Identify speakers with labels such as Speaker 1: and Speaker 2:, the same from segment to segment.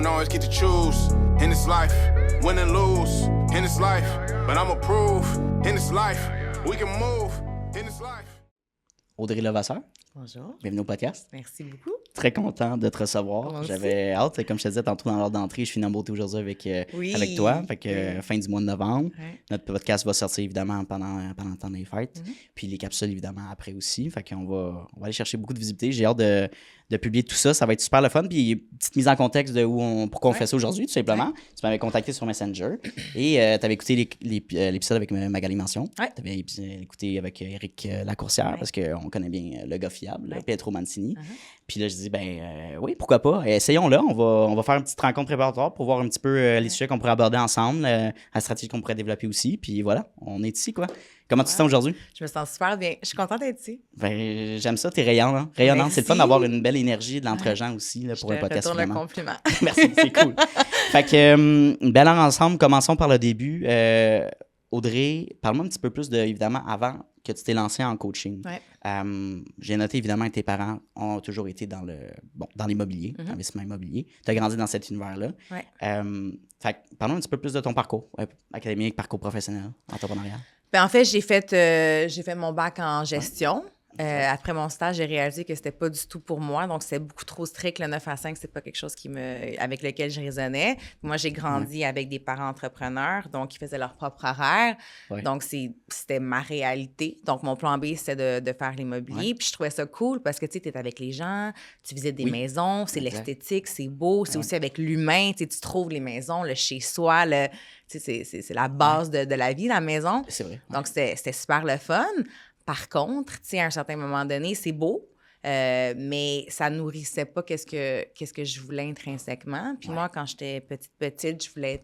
Speaker 1: don't always get to choose in this life, win and lose in this life. But I'ma prove in this life, we can move in this life.
Speaker 2: Audrey Levasseur.
Speaker 3: Bonjour.
Speaker 2: Bienvenue au podcast.
Speaker 3: Merci beaucoup.
Speaker 2: Très content de te recevoir.
Speaker 3: Moi aussi.
Speaker 2: J'avais hâte, comme je te disais tantôt dans l'ordre d'entrée, je suis en beauté aujourd'hui avec toi. Fait que fin du mois de novembre.
Speaker 3: Ouais.
Speaker 2: Notre podcast va sortir évidemment pendant le temps des fêtes. Puis les capsules évidemment après aussi. Fait qu'on va aller chercher beaucoup de visibilité. J'ai hâte de publier tout ça. Ça va être super le fun. Puis petite mise en contexte de pourquoi on fait ça aujourd'hui, tout simplement.
Speaker 3: Ouais.
Speaker 2: Tu m'avais contacté sur Messenger et tu avais écouté l'épisode avec Magali Mention.
Speaker 3: Ouais.
Speaker 2: Tu avais écouté avec Éric Lacourcière parce qu'on connaît bien le gars fiable, Pietro Mancini. Puis là, je dis, oui, pourquoi pas? Essayons-le. On va faire une petite rencontre préparatoire pour voir un petit peu les sujets qu'on pourrait aborder ensemble, la stratégie qu'on pourrait développer aussi. Puis voilà, on est ici, quoi. Comment tu te sens aujourd'hui?
Speaker 3: Je me sens super bien. Je suis contente d'être ici.
Speaker 2: J'aime ça, t'es rayonnante.
Speaker 3: Merci.
Speaker 2: C'est le fun d'avoir une belle énergie de l'entre-gens aussi là, pour un podcast.
Speaker 3: Je te retourne le
Speaker 2: vraiment.
Speaker 3: compliment.
Speaker 2: Merci, c'est cool. Fait que, une belle heure ensemble. Commençons par le début. Audrey, parle-moi un petit peu plus évidemment, avant que tu t'es lancée en coaching.
Speaker 3: Ouais.
Speaker 2: J'ai noté, évidemment, que tes parents ont toujours été dans l'immobilier, l'investissement immobilier. Tu as grandi dans cet univers-là.
Speaker 3: Ouais.
Speaker 2: Fait que, parle-moi un petit peu plus de ton parcours académique, parcours professionnel, entrepreneurial.
Speaker 3: En fait, j'ai fait mon bac en gestion. Après mon stage, j'ai réalisé que c'était pas du tout pour moi. Donc, c'était beaucoup trop strict. Le 9 à 5, c'est pas quelque chose avec lequel je raisonnais. Moi, j'ai grandi avec des parents entrepreneurs, donc ils faisaient leur propre horaire.
Speaker 2: Ouais.
Speaker 3: Donc, c'était ma réalité. Donc, mon plan B, c'était de faire l'immobilier. Puis, je trouvais ça cool parce que, tu sais, t'es avec les gens, tu visites des maisons, c'est l'esthétique, c'est beau. C'est aussi avec l'humain. Tu sais, tu trouves les maisons, le chez-soi, tu sais, c'est la base de la vie, la maison.
Speaker 2: C'est vrai.
Speaker 3: Donc, c'était super le fun. Par contre, tu sais, à un certain moment donné, c'est beau, mais ça nourrissait pas qu'est-ce que je voulais intrinsèquement. Puis moi, quand j'étais petite, je voulais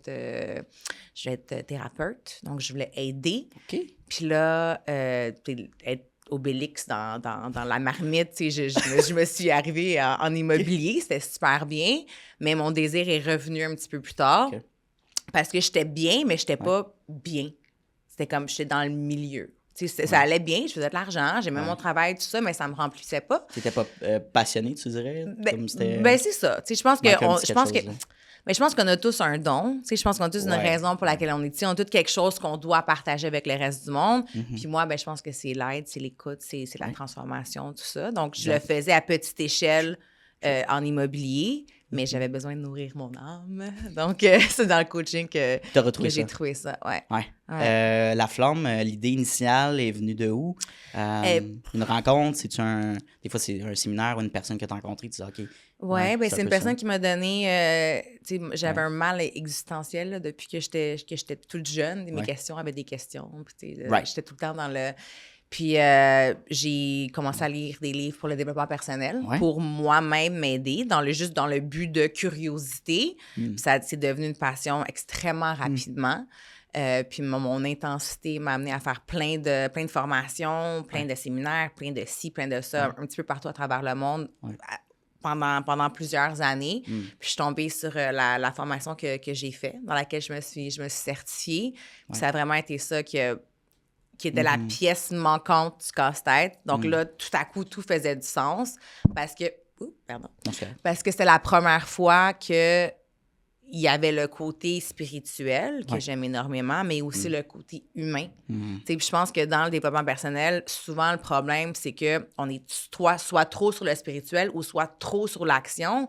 Speaker 3: être thérapeute, donc je voulais aider.
Speaker 2: OK.
Speaker 3: Puis là, être Obélix dans la marmite, tu sais, je me suis arrivée en immobilier, c'était super bien, mais mon désir est revenu un petit peu plus tard parce que j'étais bien, mais j'étais pas bien. C'était comme, j'étais dans le milieu. Ça allait bien, je faisais de l'argent, j'aimais mon travail, tout ça, mais ça me remplissait pas.
Speaker 2: Tu n'étais pas passionnée, tu dirais?
Speaker 3: C'est ça. Je pense qu'on a tous un don. Je pense qu'on a tous une raison pour laquelle on est ici. On a tous quelque chose qu'on doit partager avec le reste du monde. Puis moi, je pense que c'est l'aide, c'est l'écoute, c'est la transformation, tout ça. Donc, je le faisais à petite échelle en immobilier, mais j'avais besoin de nourrir mon âme. Donc, c'est dans le coaching que j'ai trouvé ça. Ouais.
Speaker 2: La flamme, l'idée initiale est venue de où? Une rencontre, des fois, c'est un séminaire ou une personne que tu as rencontrée, tu dis OK.
Speaker 3: C'est une personne qui m'a donné... j'avais un mal existentiel là, depuis que j'étais toute jeune. Mes questions avaient des questions. Puis, j'étais tout le temps dans le... Puis, j'ai commencé à lire des livres pour le développement personnel pour moi-même m'aider, juste dans le but de curiosité. Puis ça, c'est devenu une passion extrêmement rapidement. Puis mon intensité m'a amené à faire plein de formations, plein de séminaires, plein de ci, plein de ça, un petit peu partout à travers le monde pendant plusieurs années. Puis je suis tombée sur la formation que j'ai faite, dans laquelle je me suis certifiée. Puis ça a vraiment été ça qui était la pièce manquante du casse-tête. Donc là, tout à coup, tout faisait du sens parce que c'était la première fois que il y avait le côté spirituel que j'aime énormément, mais aussi le côté humain. Je pense que dans le développement personnel, souvent, le problème, c'est qu'on est soit trop sur le spirituel ou soit trop sur l'action.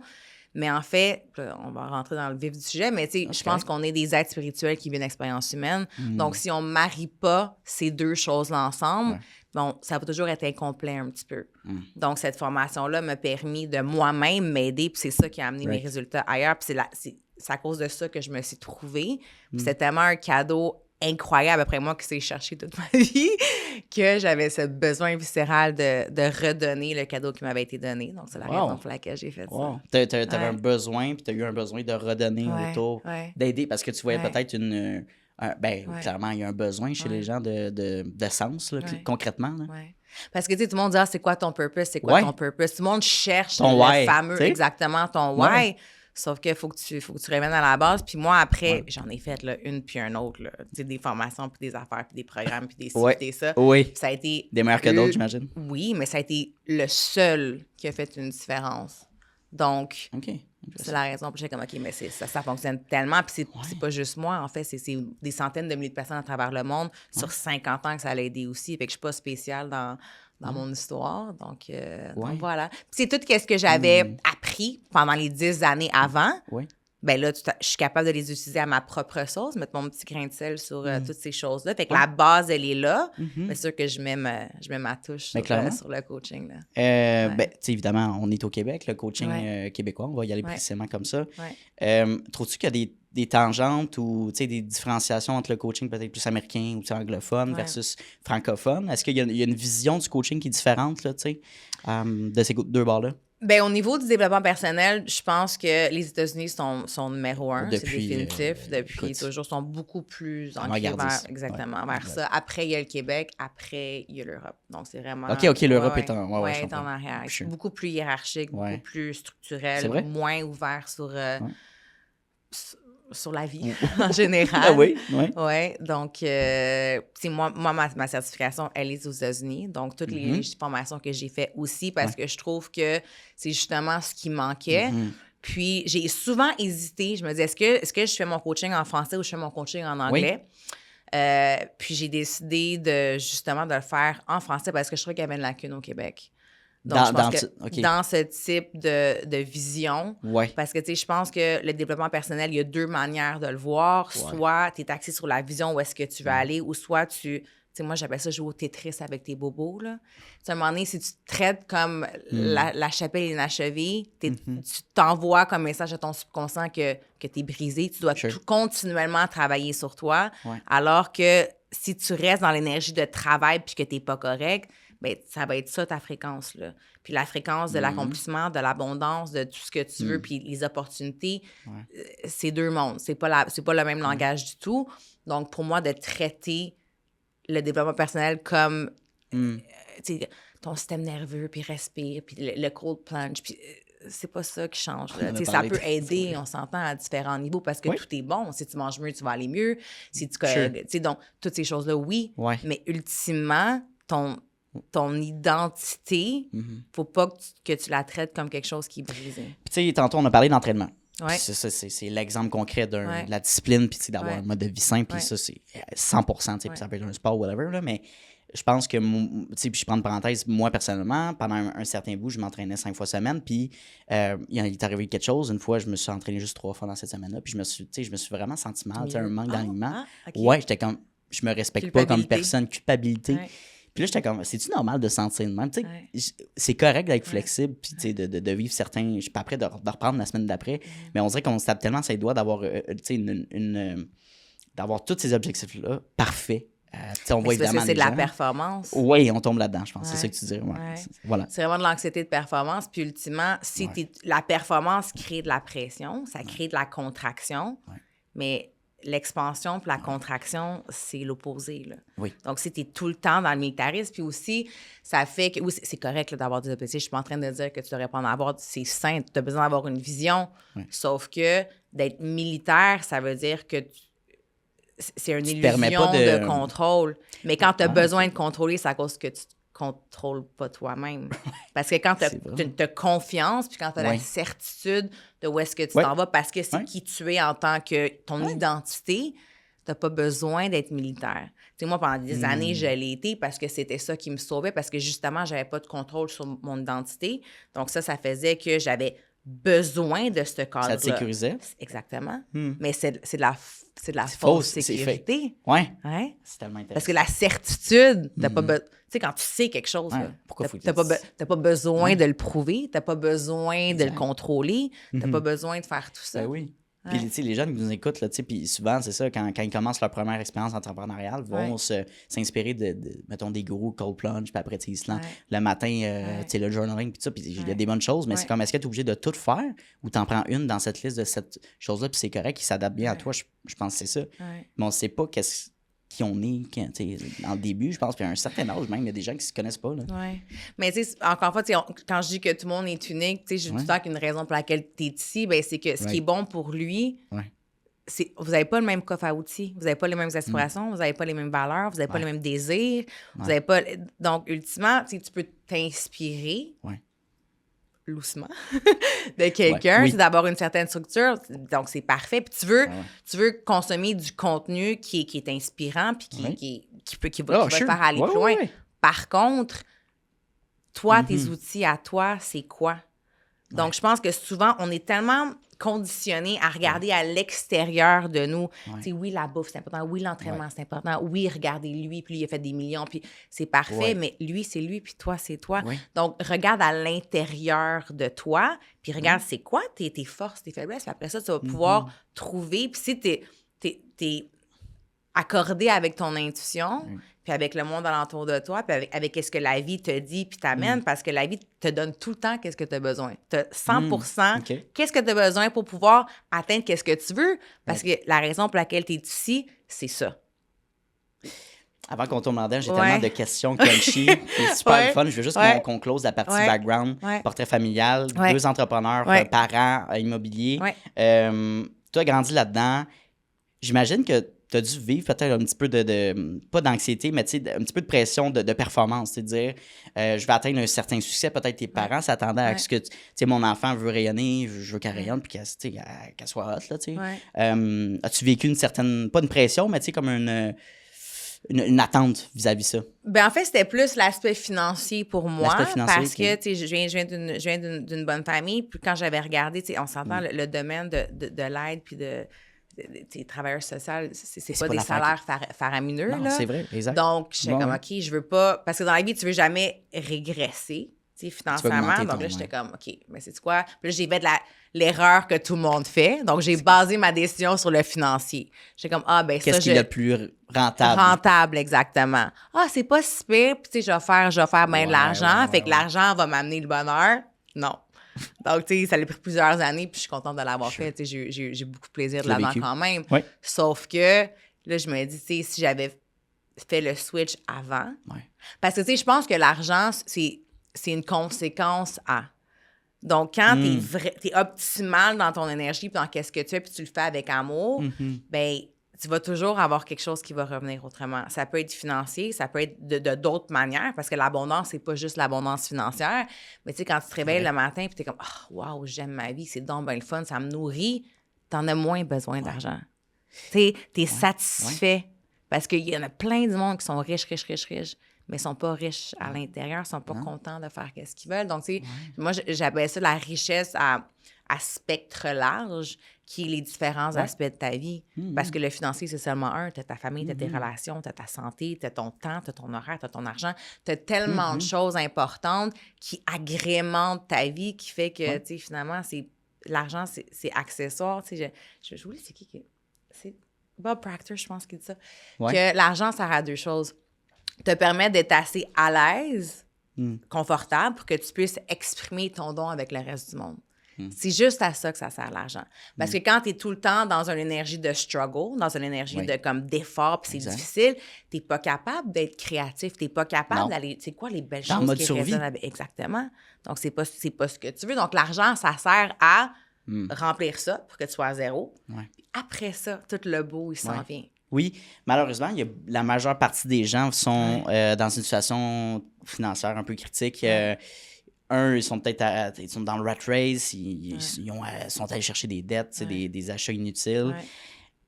Speaker 3: Mais en fait, on va rentrer dans le vif du sujet, mais je pense qu'on est des êtres spirituels qui vivent une expérience humaine. Donc, si on ne marie pas ces deux choses-là ensemble, ça va toujours être incomplet un petit peu. Donc, cette formation-là m'a permis de moi-même m'aider, puis c'est ça qui a amené mes résultats ailleurs. Puis c'est à cause de ça que je me suis trouvée. Puis c'était tellement un cadeau incroyable après moi qui s'est cherché toute ma vie que j'avais ce besoin viscéral de redonner le cadeau qui m'avait été donné. Donc, c'est la raison pour laquelle j'ai fait ça.
Speaker 2: Tu avais un besoin, puis tu as eu un besoin de redonner autour, d'aider, parce que tu voyais peut-être clairement, il y a un besoin chez les gens de sens, là, concrètement. Là.
Speaker 3: Parce que, tout le monde dit, c'est quoi ton purpose? C'est quoi ton purpose? Tout le monde cherche
Speaker 2: ton
Speaker 3: le fameux, exactement, ton why. Sauf qu'il faut que tu reviennes à la base. Puis moi, après, j'en ai fait une puis un autre. Là. Des formations, puis des affaires, puis des programmes, puis des ci, puis des ça.
Speaker 2: Oui.
Speaker 3: Ça a été...
Speaker 2: Des meilleurs que d'autres, j'imagine.
Speaker 3: Oui, mais ça a été le seul qui a fait une différence. Donc, C'est la raison pour laquelle j'étais comme, OK, mais ça fonctionne tellement. Puis c'est pas juste moi, en fait, c'est des centaines de milliers de personnes à travers le monde sur 50 ans que ça l'a aidé aussi. Fait que je suis pas spéciale dans mon histoire. Donc voilà. Puis c'est tout ce que j'avais appris pendant les 10 années avant.
Speaker 2: Oui.
Speaker 3: Ben là, je suis capable de les utiliser à ma propre sauce, mettre mon petit grain de sel sur toutes ces choses-là. Fait que la base, elle est là. C'est sûr que je mets ma touche sur le coaching. Là.
Speaker 2: Ben, évidemment, on est au Québec, le coaching québécois. On va y aller précisément comme ça. Trouves-tu qu'il y a des tangentes ou des différenciations entre le coaching peut-être plus américain ou anglophone versus francophone? Est-ce qu'il y a une vision du coaching qui est différente là, de ces deux bords-là?
Speaker 3: Ben, au niveau du développement personnel, je pense que les États-Unis sont numéro 1, c'est définitif. Depuis toujours, sont beaucoup plus ancrés vers ça. Après, il y a le Québec. Après, il y a l'Europe. Donc, c'est vraiment...
Speaker 2: OK, l'Europe est en
Speaker 3: arrière. C'est beaucoup plus hiérarchique, beaucoup plus structurel, moins ouvert sur la vie en général.
Speaker 2: Oui.
Speaker 3: Donc, moi, ma certification, elle est aux États-Unis. Donc, toutes les formations que j'ai faites aussi, parce que je trouve que c'est justement ce qui manquait. Puis, j'ai souvent hésité. Je me disais, est-ce que je fais mon coaching en français ou je fais mon coaching en anglais? Puis, j'ai décidé de le faire en français parce que je trouvais qu'il y avait une lacune au Québec. Donc, je pense que dans ce type de vision, parce que, je pense que le développement personnel, il y a deux manières de le voir. Soit tu es axé sur la vision où est-ce que tu veux aller, ou soit moi, j'appelle ça jouer au Tetris avec tes bobos, là. À un moment donné, si tu te traites comme la chapelle inachevée, tu t'envoies comme message à ton subconscient que tu es brisé. Tu dois continuellement travailler sur toi. Alors que si tu restes dans l'énergie de travail puis que tu n'es pas correct, ben, ça va être ça, ta fréquence, là. Puis la fréquence de l'accomplissement, de l'abondance, de tout ce que tu veux, puis les opportunités, c'est deux mondes. C'est pas le même langage du tout. Donc, pour moi, de traiter le développement personnel comme ton système nerveux, puis respire, puis le cold plunge, puis c'est pas ça qui change. Ça peut aider, on s'entend, à différents niveaux, parce que tout est bon. Si tu manges mieux, tu vas aller mieux. Si tu donc, toutes ces choses-là, mais ultimement, ton identité, faut pas que tu la traites comme quelque chose qui est brisé.
Speaker 2: Puis, tantôt, on a parlé d'entraînement. C'est l'exemple concret de la discipline, puis d'avoir un mode de vie sain, puis ça, c'est 100%, puis ça peut être un sport, whatever, là, mais je pense que, puis je prends une parenthèse, moi, personnellement, pendant un certain bout, je m'entraînais 5 fois semaine, puis il est arrivé quelque chose. Une fois, je me suis entraîné juste 3 fois dans cette semaine-là, puis je me suis vraiment senti mal, un manque d'alignement. J'étais comme, je me respecte pas comme personne, culpabilité. Puis là, j'étais comme, c'est-tu normal de se sentir de même? C'est correct d'être flexible, puis de vivre certains... Je suis pas prêt de reprendre la semaine d'après, mais on dirait qu'on se tape tellement sur les doigts d'avoir d'avoir tous ces objectifs-là parfaits. On voit évidemment
Speaker 3: c'est de la performance.
Speaker 2: Oui, on tombe là-dedans, je pense. C'est ça que tu dis. Voilà.
Speaker 3: C'est vraiment de l'anxiété de performance. Puis ultimement, si la performance crée de la pression, ça crée de la contraction, mais... L'expansion puis la contraction, c'est l'opposé, là. Donc, si tu es tout le temps dans le militarisme, puis aussi, ça fait que... Oui, c'est correct là, d'avoir des objectifs. Je suis pas en train de dire que tu devrais pas en avoir. C'est sain. Tu as besoin d'avoir une vision. Sauf que d'être militaire, ça veut dire que c'est une illusion de contrôle. Mais quand tu as besoin de contrôler, c'est à cause que tu contrôles pas toi-même. Parce que quand tu as confiance, puis quand tu as la certitude de où est-ce que tu t'en vas, parce que c'est qui tu es en tant que ton identité, tu n'as pas besoin d'être militaire. Tu sais, moi, pendant des années, je l'ai été parce que c'était ça qui me sauvait, parce que justement, j'avais pas de contrôle sur mon identité. Donc ça faisait que j'avais besoin de ce cadre-là.
Speaker 2: Ça te sécurisait?
Speaker 3: Exactement. Mais c'est de la fausse sécurité.
Speaker 2: C'est tellement intéressant.
Speaker 3: Parce que la certitude, t'as pas tu sais, quand tu sais quelque chose, t'as pas besoin de le prouver, t'as pas besoin de le contrôler, t'as pas besoin de faire tout ça.
Speaker 2: Ben oui. Puis, tu sais, les jeunes qui nous écoutent, là, puis souvent, c'est ça, quand ils commencent leur première expérience entrepreneuriale, vont s'inspirer mettons, des gourous cold plunge, puis après, ils se lancent le matin, tu sais, le journaling, puis ça, puis il y a des bonnes choses, mais c'est comme, est-ce que tu es obligé de tout faire ou tu en prends une dans cette liste de cette chose-là, puis c'est correct, qui s'adapte bien à toi, je pense que c'est ça. Mais on ne sait pas qui on est dans le début, je pense, puis à un certain âge même, il y a des gens qui ne se connaissent pas.
Speaker 3: Oui. Mais tu sais, encore une fois, quand je dis que tout le monde est unique, tu sais, je dis tout le temps qu'une raison pour laquelle tu es ici, ben, c'est que ce qui est bon pour lui, vous n'avez pas le même coffre à outils, vous n'avez pas les mêmes aspirations, vous n'avez pas les mêmes valeurs, vous n'avez pas les mêmes désirs, vous n'avez pas... Donc, ultimement, tu peux t'inspirer loussement de quelqu'un,
Speaker 2: oui.
Speaker 3: c'est d'avoir une certaine structure. Donc, c'est parfait. Puis tu veux consommer du contenu qui est inspirant puis qui va te faire aller plus loin. Par contre, toi, tes outils à toi, c'est quoi? Donc, je pense que souvent, on est tellement conditionnés à regarder à l'extérieur de nous. Tu sais, oui, la bouffe, c'est important. Oui, l'entraînement, c'est important. Oui, regardez lui, puis lui, il a fait des millions, puis c'est parfait, mais lui, c'est lui, puis toi, c'est toi. Donc, regarde à l'intérieur de toi, puis regarde c'est quoi tes forces, tes faiblesses, puis après ça, tu vas pouvoir trouver, puis si t'es accordé avec ton intuition, puis avec le monde alentour de toi, puis avec ce que la vie te dit puis t'amène, parce que la vie te donne tout le temps qu'est-ce que tu as besoin. Tu as 100% qu'est-ce que tu as besoin pour pouvoir atteindre qu'est-ce que tu veux, parce que la raison pour laquelle tu es ici, c'est ça.
Speaker 2: Avant qu'on tourne en dedans, j'ai tellement de questions crunchy. C'est super fun. Je veux juste qu'on close la partie background, portrait familial, 2 entrepreneurs, parents, immobilier. Tu as grandi là-dedans. J'imagine que tu as dû vivre peut-être un petit peu pas d'anxiété, mais un petit peu de pression de performance. C'est-à-dire, je vais atteindre un certain succès. Peut-être tes parents s'attendaient à ce que, tu sais, mon enfant veut rayonner, je veux qu'elle rayonne, puis qu'elle soit hot, là, tu sais. As-tu vécu une certaine, pas une pression, mais tu sais, comme une attente vis-à-vis ça?
Speaker 3: Ben en fait, c'était plus l'aspect financier pour moi.
Speaker 2: L'aspect financier,
Speaker 3: parce que, tu sais, je viens d'une bonne famille. Puis quand j'avais regardé, tu sais, on s'entend, le domaine de l'aide puis de travailleurs sociaux, c'est pas des salaires faramineux.
Speaker 2: Non,
Speaker 3: là.
Speaker 2: C'est vrai, exact.
Speaker 3: Donc, j'étais comme, OK, je veux pas... Parce que dans la vie, tu veux jamais régresser, tu sais, financièrement. Donc là, j'étais comme, OK, mais c'est quoi? Puis là, j'ai fait l'erreur que tout le monde fait. Donc, j'ai basé ma décision sur le financier. J'étais comme, ben ça,
Speaker 2: qu'est-ce qui est le plus rentable?
Speaker 3: Rentable, exactement. C'est pas si pire. Puis, tu sais, je vais faire bien de l'argent. Fait que l'argent va m'amener le bonheur. Non. Donc, tu sais, ça a pris plusieurs années, puis je suis contente de l'avoir fait. Tu sais, j'ai beaucoup de plaisir de là-dedans quand même. Sauf que, là, je me dis, tu sais, si j'avais fait le switch avant... Parce que, tu sais, je pense que l'argent, c'est une conséquence à... Donc, quand t'es optimal dans ton énergie, puis dans qu'est-ce que tu fais, puis tu le fais avec amour, ben tu vas toujours avoir quelque chose qui va revenir autrement. Ça peut être financier, ça peut être de d'autres manières, parce que l'abondance, c'est pas juste l'abondance financière. Mais tu sais, quand tu te réveilles le matin puis t'es comme « wow, j'aime ma vie, c'est donc bien le fun, ça me nourrit », t'en as moins besoin d'argent. Tu sais, t'es satisfait. Parce qu'il y en a plein du monde qui sont riches, mais sont pas riches à l'intérieur, sont pas contents de faire ce qu'ils veulent. Donc, tu sais, moi, j'appelle ça la richesse à spectre large, qui est les différents aspects de ta vie. Parce que le financier, c'est seulement un. Tu as ta famille, tu as tes relations, tu as ta santé, tu as ton temps, tu as ton horaire, tu as ton argent. Tu as tellement de choses importantes qui agrémentent ta vie, qui fait que, tu sais, finalement, l'argent, c'est accessoire. Tu sais, je voulais, c'est qui? C'est Bob Proctor, je pense, qui dit ça. Que l'argent sert à 2 choses. Te permet d'être assez à l'aise, confortable, pour que tu puisses exprimer ton don avec le reste du monde. C'est juste à ça que ça sert l'argent. Parce que quand tu es tout le temps dans une énergie de struggle, dans une énergie d'effort, puis c'est difficile, tu n'es pas capable d'être créatif, tu n'es pas capable d'aller... C'est quoi les belles choses qui résonnent avec... Exactement. Donc, c'est pas ce que tu veux. Donc, l'argent, ça sert à remplir ça pour que tu sois à zéro. Puis après ça, tout le beau, il s'en vient.
Speaker 2: Oui, malheureusement, la majeure partie des gens sont dans une situation financière un peu critique. Ils sont peut-être ils sont dans le rat race, ils sont allés chercher des dettes, des achats inutiles.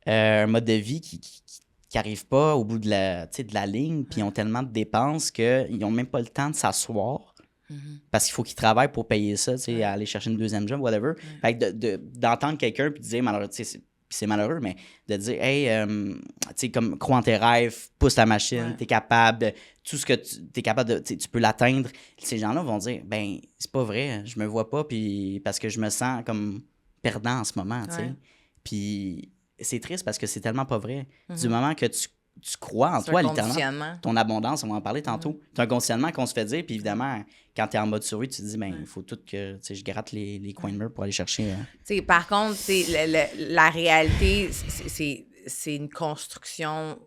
Speaker 2: Un mode de vie qui n'arrive pas au bout de la ligne, puis ils ont tellement de dépenses qu'ils n'ont même pas le temps de s'asseoir. Parce qu'il faut qu'ils travaillent pour payer ça, aller chercher une deuxième job, whatever. Fait que d'entendre quelqu'un puis de dire, malheureusement, c'est malheureux, mais de dire, hey, tu sais, comme crois en tes rêves, pousse la machine, t'es capable, tout ce que t'es capable de, tu peux l'atteindre. Ces gens-là vont dire, ben, c'est pas vrai, je me vois pas, puis parce que je me sens comme perdant en ce moment, tu sais. Puis c'est triste parce que c'est tellement pas vrai. Du moment que tu crois en toi, littéralement, ton abondance, on va en parler tantôt. C'est un conditionnement qu'on se fait dire, puis évidemment, quand tu es en mode survie, tu te dis, ben, il faut tout que je gratte les coins de mur pour aller chercher.
Speaker 3: Par contre, la réalité, c'est une construction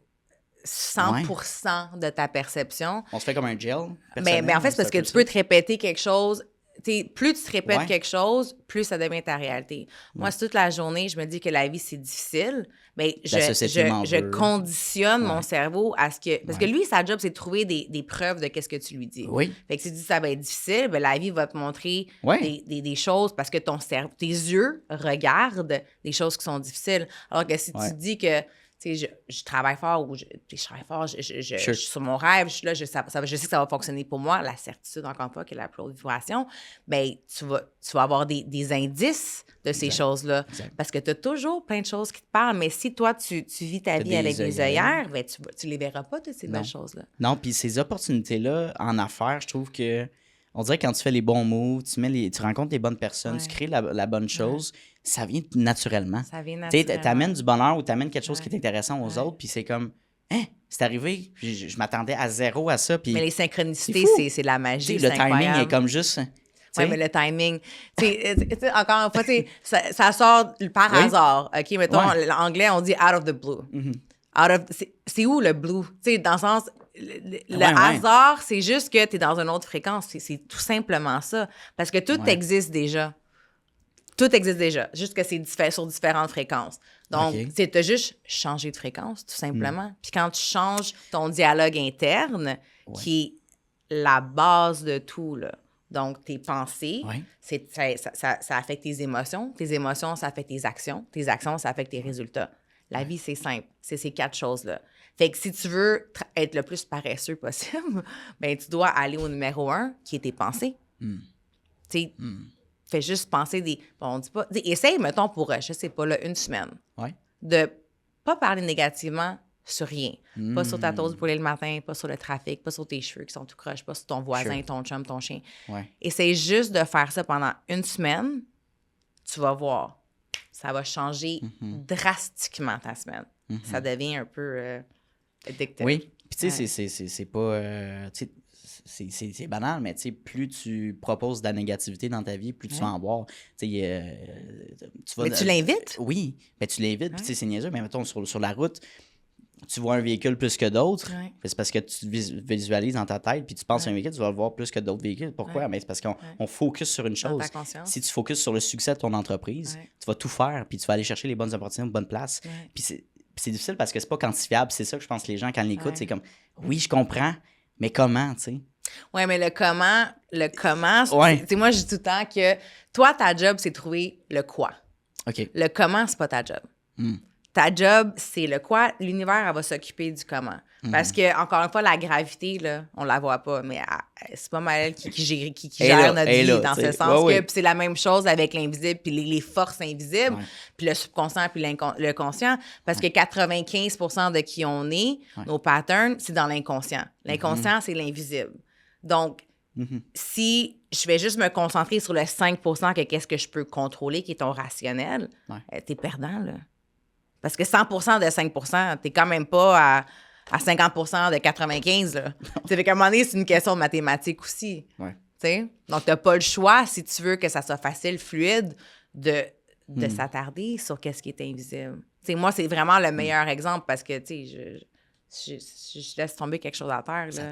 Speaker 3: 100% de ta perception.
Speaker 2: On se fait comme un gel.
Speaker 3: Mais en fait, c'est parce que tu peux te répéter quelque chose. plus tu te répètes quelque chose, plus ça devient ta réalité. Moi, si toute la journée, je me dis que la vie, c'est difficile, bien, je conditionne mon cerveau à ce que... Parce que lui, sa job, c'est de trouver des preuves de qu'est-ce que tu lui dis.
Speaker 2: Oui.
Speaker 3: Fait que si tu dis ça va être difficile, bien, la vie va te montrer des choses parce que tes yeux regardent des choses qui sont difficiles. Alors que si tu dis que... Je travaille fort ou je travaille fort, je suis sur mon rêve, je suis là, je sais que ça va fonctionner pour moi, la certitude, encore une fois, qui est la plus haute vibration, bien, tu vas avoir des indices de ces choses-là. Exact. Parce que tu as toujours plein de choses qui te parlent, mais si toi, tu vis ta vie avec des œillères, bien, tu les verras pas, toutes ces belles choses-là.
Speaker 2: Non, puis ces opportunités-là, en affaires, je trouve que on dirait que quand tu fais les bons moves, tu rencontres les bonnes personnes, tu crées la bonne chose, ça vient naturellement. Ça vient naturellement. Tu amènes du bonheur ou tu amènes quelque chose qui est intéressant aux autres, puis c'est comme, c'est arrivé, puis je m'attendais à zéro à ça. Puis
Speaker 3: mais les synchronicités, c'est la magie.
Speaker 2: Le timing est comme juste...
Speaker 3: Oui, mais le timing, encore une fois, ça sort par hasard. OK, mettons, en anglais, on dit « out of the blue ». C'est où le blue? Dans le sens... Le hasard, c'est juste que tu es dans une autre fréquence. C'est tout simplement ça. Parce que tout existe déjà. Tout existe déjà. Juste que c'est sur différentes fréquences. Donc, tu as juste changé de fréquence, tout simplement. Puis quand tu changes ton dialogue interne, qui est la base de tout, là. Donc, tes pensées, ça affecte tes émotions. Tes émotions, ça affecte tes actions. Tes actions, ça affecte tes résultats. La vie, c'est simple. C'est ces 4 choses-là. Fait que si tu veux être le plus paresseux possible, ben tu dois aller au numéro 1, qui est tes pensées. Tu sais, fais juste penser on dit pas... Essaye, mettons, pour, je sais pas, là, une semaine, de pas parler négativement sur rien. Pas sur ta toast brûlée le matin, pas sur le trafic, pas sur tes cheveux qui sont tout croches, pas sur ton voisin, ton chum, ton chien. Essaye juste de faire ça pendant une semaine. Tu vas voir. Ça va changer drastiquement ta semaine. Ça devient un peu... addictif.
Speaker 2: Oui, puis tu sais, c'est pas... c'est banal, mais tu sais, plus tu proposes de la négativité dans ta vie, plus tu vas en voir. Tu vas,
Speaker 3: mais tu l'invites?
Speaker 2: Oui, mais tu l'invites, puis tu sais, c'est niaiseux, mais mettons, sur la route, tu vois un véhicule plus que d'autres, c'est parce que tu visualises dans ta tête, puis tu penses à un véhicule, tu vas le voir plus que d'autres véhicules. Pourquoi? Mais c'est parce qu'on focus sur une chose. Si tu focuses sur le succès de ton entreprise, tu vas tout faire, puis tu vas aller chercher les bonnes opportunités aux bonnes places. Puis c'est difficile parce que c'est pas quantifiable. C'est ça que je pense que les gens, quand ils l'écoutent, c'est comme, oui, je comprends, mais comment, tu sais?
Speaker 3: Oui, mais le comment, moi, je dis tout le temps que toi, ta job, c'est trouver le quoi.
Speaker 2: OK.
Speaker 3: Le comment, c'est pas ta job. Ta job, c'est le quoi. L'univers, elle va s'occuper du comment. Parce que, encore une fois, la gravité, là, on la voit pas, mais c'est pas mal elle qui gère notre vie dans ce sens que c'est la même chose avec l'invisible puis les forces invisibles, puis le subconscient puis le conscient. Parce que 95% de qui on est, nos patterns, c'est dans l'inconscient. L'inconscient, c'est l'invisible. Donc, si je vais juste me concentrer sur le 5% que qu'est-ce que je peux contrôler, qui est ton rationnel, t'es perdant, là. Parce que 100% de 5%, t'es quand même pas à 50% de 95%. Là. Fait qu'à un moment donné, c'est une question de mathématiques aussi. Donc, t'as pas le choix, si tu veux que ça soit facile, fluide, de s'attarder sur qu'est-ce qui est invisible. T'sais, moi, c'est vraiment le meilleur exemple parce que, tu sais, je laisse tomber quelque chose à terre, là,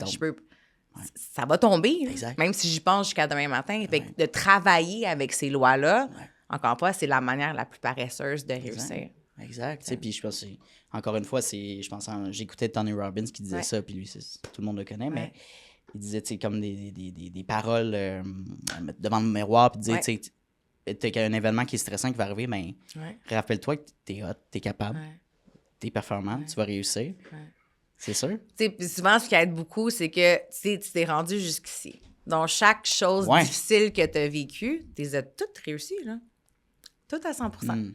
Speaker 3: ça va tomber, même si j'y pense jusqu'à demain matin. Fait que de travailler avec ces lois-là, encore une fois, c'est la manière la plus paresseuse de réussir.
Speaker 2: Exact. Puis je pense, encore une fois, j'écoutais Tony Robbins qui disait ça, puis lui, tout le monde le connaît, mais il disait, tu sais, comme des paroles devant le miroir, puis disait, tu sais, qu'il y a un événement qui est stressant qui va arriver, mais rappelle-toi que t'es hot, t'es capable, t'es performant, tu vas réussir. C'est sûr. Tu sais,
Speaker 3: souvent, ce qui aide beaucoup, c'est que tu t'es rendu jusqu'ici. Donc, chaque chose difficile que tu as vécue, tu les as toutes réussies, là. Toutes à 100%.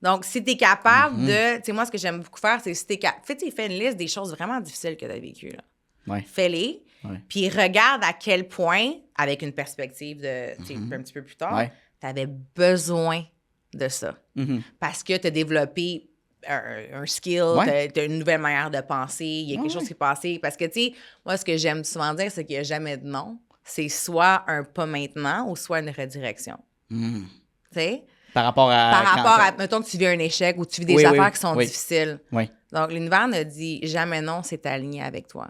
Speaker 3: Donc, si tu es capable de... Tu sais, moi, ce que j'aime beaucoup faire, c'est si tu es capable... Fais une liste des choses vraiment difficiles que tu as vécues, là. Fais-les, puis regarde à quel point, avec une perspective de, un petit peu plus tard, tu avais besoin de ça. Parce que tu as développé un skill, tu as une nouvelle manière de penser, il y a quelque chose qui est passé. Parce que, tu sais, moi, ce que j'aime souvent dire, c'est qu'il n'y a jamais de non. C'est soit un pas maintenant ou soit une redirection. Tu sais?
Speaker 2: Par rapport à,
Speaker 3: mettons que tu vis un échec ou tu vis des affaires qui sont difficiles. Donc, l'univers ne dit jamais non, c'est aligné avec toi.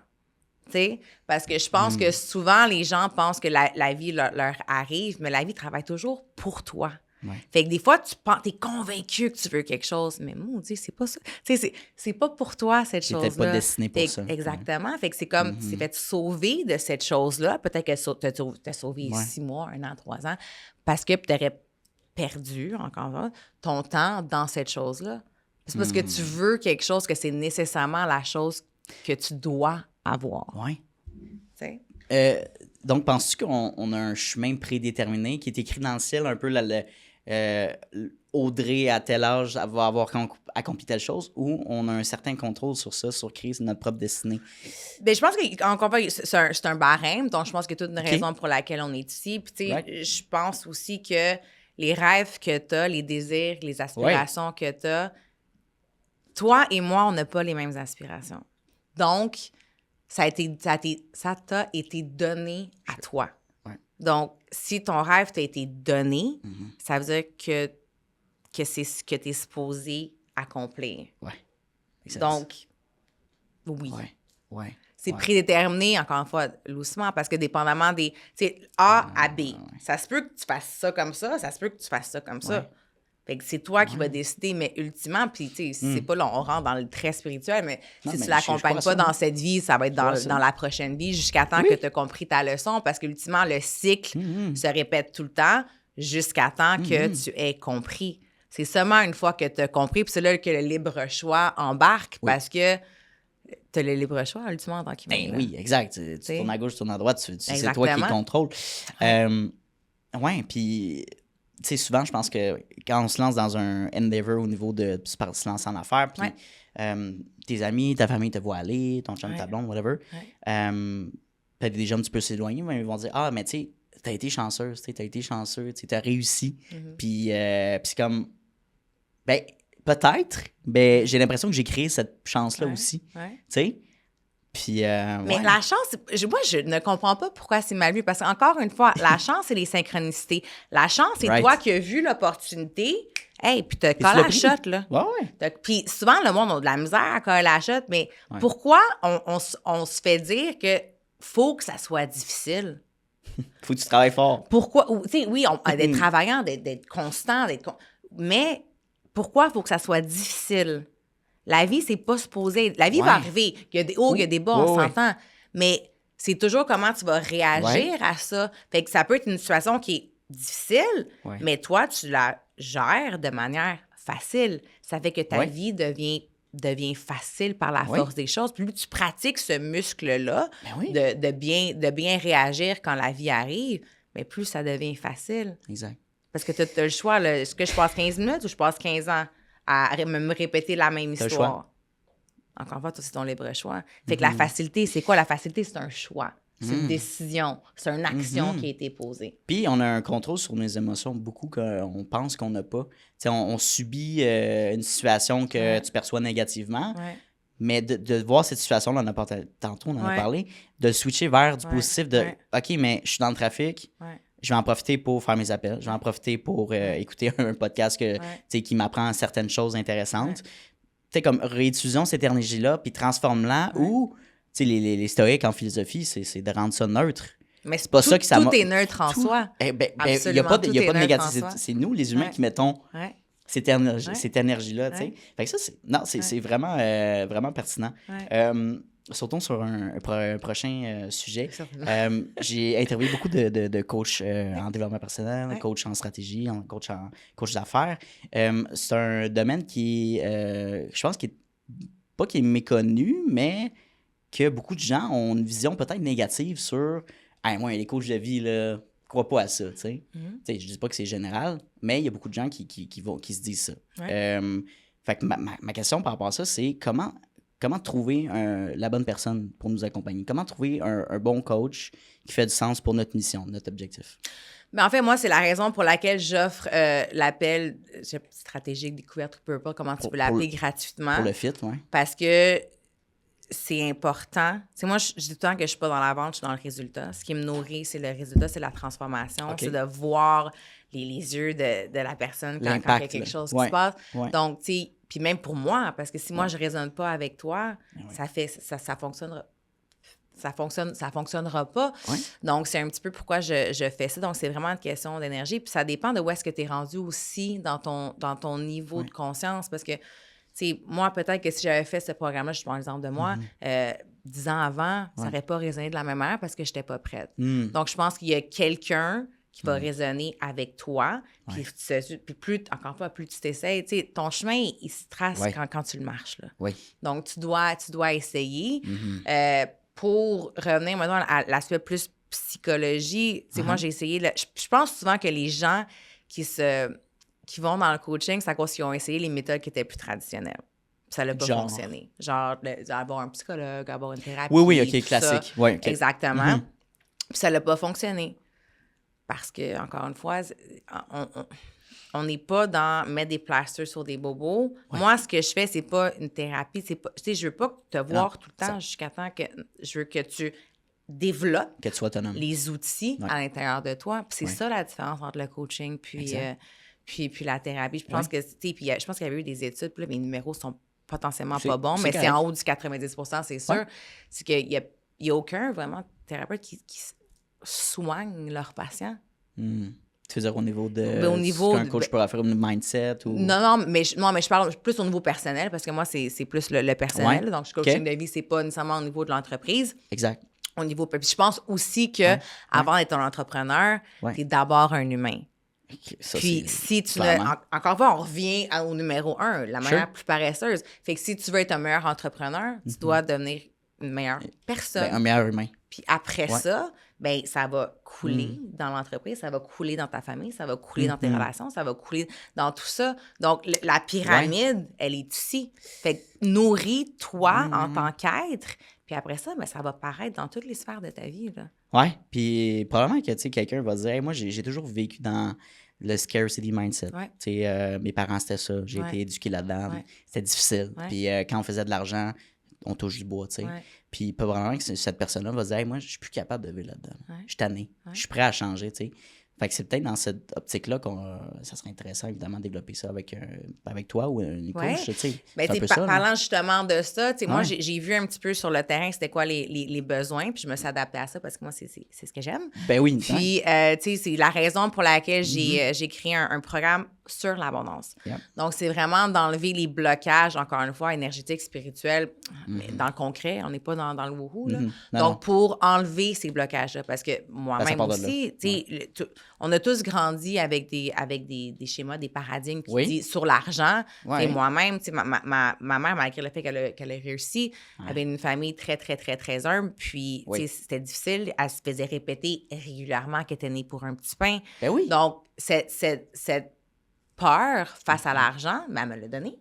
Speaker 3: sais, parce que je pense que souvent, les gens pensent que la vie leur arrive, mais la vie travaille toujours pour toi.
Speaker 2: Ouais.
Speaker 3: Fait que des fois, t'es convaincu que tu veux quelque chose, mais maudit, c'est pas ça. Tu sais, c'est pas pour toi, cette chose-là.
Speaker 2: T'es peut-être pas destiné pour ça.
Speaker 3: Exactement. Fait que c'est comme, tu t'es fait sauver de cette chose-là. Peut-être que t'as sauvé 6 mois, 1 an, 3 ans, parce que t'aurais perdu, encore une fois, ton temps dans cette chose-là. C'est parce que tu veux quelque chose que c'est nécessairement la chose que tu dois avoir.
Speaker 2: Oui.
Speaker 3: Tu sais?
Speaker 2: Donc, penses-tu qu'on a un chemin prédéterminé qui est écrit dans le ciel, un peu Audrey, à tel âge, va avoir accompli telle chose, ou on a un certain contrôle sur ça, sur créer notre propre destinée?
Speaker 3: Bien, je pense que c'est un barème, donc je pense qu'il y a toute une raison pour laquelle on est ici. Puis, tu sais, je pense aussi que les rêves que tu as, les désirs, les aspirations que tu as, toi et moi, on n'a pas les mêmes aspirations. Donc, ça t'a été donné à toi.
Speaker 2: Ouais.
Speaker 3: Donc, si ton rêve t'a été donné, ça veut dire que c'est ce que tu es supposé accomplir.
Speaker 2: Ouais.
Speaker 3: Donc, oui.
Speaker 2: Ouais.
Speaker 3: C'est prédéterminé, encore une fois, doucement, parce que dépendamment des... Tu sais, A à B, ça se peut que tu fasses ça comme ça se peut que tu fasses ça comme ça. Fait que c'est toi qui vas décider, mais ultimement, puis tu sais, c'est pas là, on rentre dans le très spirituel, mais si tu l'accompagnes pas dans cette vie, ça va être dans la prochaine vie jusqu'à temps que tu as compris ta leçon, parce qu'ultimement, le cycle se répète tout le temps jusqu'à temps que tu aies compris. C'est seulement une fois que tu as compris, puis c'est là que le libre choix embarque, parce que tu as le libre choix, ultimement, en tant qu'humain.
Speaker 2: Ben oui, exact. Tu tournes à gauche, tu tournes à droite, c'est toi qui contrôle. Oui, puis... Tu sais, souvent, je pense que quand on se lance dans un endeavor au niveau de se lancer en affaires, puis tes amis, ta famille te voient aller, ton chum, ta blonde, whatever, peut-être des gens un petit peu s'éloigner, mais ils vont dire « Ah, mais tu sais, t'as été chanceuse, t'as réussi. Puis c'est comme, ben, peut-être, ben, j'ai l'impression que j'ai créé cette chance-là aussi. Tu sais? Puis,
Speaker 3: mais la chance, moi, je ne comprends pas pourquoi c'est mal vu. Parce qu'encore une fois, la chance, c'est les synchronicités. La chance, c'est toi qui as vu l'opportunité. Hey, puis t'as collé la shot, là. Puis souvent, le monde a de la misère à coller la shot. Mais pourquoi on se fait dire que faut que ça soit difficile?
Speaker 2: Faut que tu travailles fort.
Speaker 3: Pourquoi? Tu sais, oui, d'être travaillant, d'être constant, mais pourquoi faut que ça soit difficile? La vie, c'est pas supposé... La vie va arriver. Il y a des hauts, il y a des bas, on s'entend. Mais c'est toujours comment tu vas réagir à ça. Fait que ça peut être une situation qui est difficile, mais toi, tu la gères de manière facile. Ça fait que ta vie devient facile par la force des choses. Plus tu pratiques ce muscle-là de bien réagir quand la vie arrive, mais plus ça devient facile.
Speaker 2: Exact.
Speaker 3: Parce que tu as le choix. Là, est-ce que je passe 15 minutes ou je passe 15 ans à me répéter la même histoire? Encore une fois, c'est ton libre choix. Fait que la facilité, c'est quoi? La facilité, c'est un choix. C'est une décision. C'est une action qui a été posée.
Speaker 2: Puis, on a un contrôle sur nos émotions beaucoup qu'on pense qu'on n'a pas. T'sais, on subit une situation que tu perçois négativement, mais de voir cette situation-là, tantôt, on en a parlé, de switcher vers du positif, de OK, mais je suis dans le trafic, je vais en profiter pour faire mes appels, je vais en profiter pour écouter un podcast qui m'apprend certaines choses intéressantes. Tu sais, comme réutilisons cette énergie-là, puis transforme-la, ou... Tu sais, les stoïques en philosophie, c'est de rendre ça neutre.
Speaker 3: Mais c'est pas ça qui
Speaker 2: tout
Speaker 3: est neutre en soi.
Speaker 2: Il n'y a pas de négativité. C'est nous, les humains, qui mettons cette énergie-là. Tu sais. Fait que ça, c'est vraiment, vraiment pertinent. Sautons sur un prochain sujet. J'ai interviewé beaucoup de coachs en développement personnel, coachs en stratégie, coach d'affaires. C'est un domaine qui est, je pense, qui est méconnu, mais que beaucoup de gens ont une vision peut-être négative sur hey, moi, les coachs de vie, là, crois pas à ça. Tu sais, je dis pas que c'est général, mais il y a beaucoup de gens qui se disent ça. Fait que ma question par rapport à ça, c'est comment trouver la bonne personne pour nous accompagner? Comment trouver un bon coach qui fait du sens pour notre mission, notre objectif?
Speaker 3: Mais en fait, moi, c'est la raison pour laquelle j'offre l'appel stratégique découverte, peu importe comment tu peux l'appeler, gratuitement.
Speaker 2: Pour le fit, oui.
Speaker 3: Parce que c'est important. Tu sais, moi, je dis tout le temps que je suis pas dans la vente, je suis dans le résultat. Ce qui me nourrit, c'est le résultat, c'est la transformation. C'est de voir les yeux de la personne quand il y a quelque chose qui se passe. Donc, tu sais, puis même pour moi, parce que si moi, je ne raisonne pas avec toi, ça fonctionnera. ça fonctionnera pas.
Speaker 2: Ouais.
Speaker 3: Donc, c'est un petit peu pourquoi je fais ça. Donc, c'est vraiment une question d'énergie. Puis ça dépend de où est-ce que tu es rendu aussi dans ton niveau de conscience. Parce que, tu sais, moi, peut-être que si j'avais fait ce programme-là, je prends l'exemple de moi, 10 ans avant, ça n'aurait pas résonné de la même manière parce que je n'étais pas prête. Donc, je pense qu'il y a quelqu'un qui va résonner avec toi. Puis, plus tu t'essayes, tu sais, ton chemin, il se trace quand tu le marches. Là.
Speaker 2: Oui.
Speaker 3: Donc, tu dois essayer. Pour revenir maintenant à l'aspect plus psychologie, moi, j'ai essayé... Je pense souvent que les gens qui vont dans le coaching, c'est à cause qu'ils ont essayé les méthodes qui étaient plus traditionnelles. Ça n'a pas fonctionné. Genre, avoir un psychologue, avoir une thérapie.
Speaker 2: Oui, OK, classique. Ouais, okay.
Speaker 3: Exactement. Puis ça n'a pas fonctionné. Parce que, encore une fois, on n'est pas dans mettre des plasters sur des bobos. Ouais. Moi, ce que je fais, c'est pas une thérapie. C'est pas, tu sais, je veux pas te voir tout le temps jusqu'à temps que je veux que tu développes
Speaker 2: que tu sois autonome.
Speaker 3: Les outils à l'intérieur de toi. Puis c'est ça la différence entre le coaching puis la thérapie. Je pense que, tu sais, puis je pense qu'il y avait eu des études, puis là, mes numéros sont potentiellement pas bons, mais c'est en haut du 90%, c'est sûr. C'est qu'il y a aucun vraiment thérapeute qui soigne leurs patients.
Speaker 2: Tu veux dire au niveau de... qu'un coach pourrait faire une mindset ou...
Speaker 3: Non, mais je parle plus au niveau personnel, parce que moi, c'est plus le personnel. Ouais. Donc, je coaching de vie, c'est pas nécessairement au niveau de l'entreprise.
Speaker 2: Exact.
Speaker 3: Au niveau... Puis je pense aussi que avant d'être un entrepreneur, tu es d'abord un humain. Okay, ça, puis si tu encore une fois, on revient au numéro 1, la manière plus paresseuse. Fait que si tu veux être un meilleur entrepreneur, tu dois devenir une meilleure personne.
Speaker 2: Un meilleur humain.
Speaker 3: Puis après ça, ben ça va couler dans l'entreprise, ça va couler dans ta famille, ça va couler dans tes relations, ça va couler dans tout ça. Donc, la pyramide, elle est ici. Fait que nourris-toi en tant qu'être, puis après ça, ben, ça va paraître dans toutes les sphères de ta vie. Là.
Speaker 2: Ouais, puis probablement que quelqu'un va dire hey, moi, j'ai toujours vécu dans le scarcity mindset. Ouais. Mes parents, c'était ça. J'ai été éduqué là-dedans. Ouais. C'était difficile. Ouais. Puis quand on faisait de l'argent, on touche du bois, tu sais. Ouais. Puis pas vraiment que cette personne-là va se dire hey, moi, je suis plus capable de vivre là-dedans. Ouais. Je suis tanné. Ouais. Je suis prêt à changer, tu sais. Fait que c'est peut-être dans cette optique-là ça serait intéressant, évidemment, de développer ça avec toi ou une coach, tu sais.
Speaker 3: Ben, parlant justement de ça, tu sais, moi, j'ai vu un petit peu sur le terrain c'était quoi les besoins, puis je me suis adaptée à ça parce que moi, c'est ce que j'aime.
Speaker 2: Ben oui.
Speaker 3: Puis, tu sais, c'est la raison pour laquelle j'ai créé un programme sur l'abondance. Yep. Donc, c'est vraiment d'enlever les blocages, encore une fois, énergétiques, spirituels, mais dans le concret, on n'est pas dans le wouhou, là. Donc, pour enlever ces blocages-là, parce que moi-même aussi, tu sais, on a tous grandi avec des schémas, des paradigmes qui disent sur l'argent. Et moi-même, tu sais, ma mère, malgré le fait qu'elle a réussi, avait une famille très, très, très, très humble. Puis, tu sais, c'était difficile. Elle se faisait répéter régulièrement qu'elle était née pour un petit pain.
Speaker 2: Ben oui.
Speaker 3: Donc, cette peur face à l'argent, mais elle me l'a donné.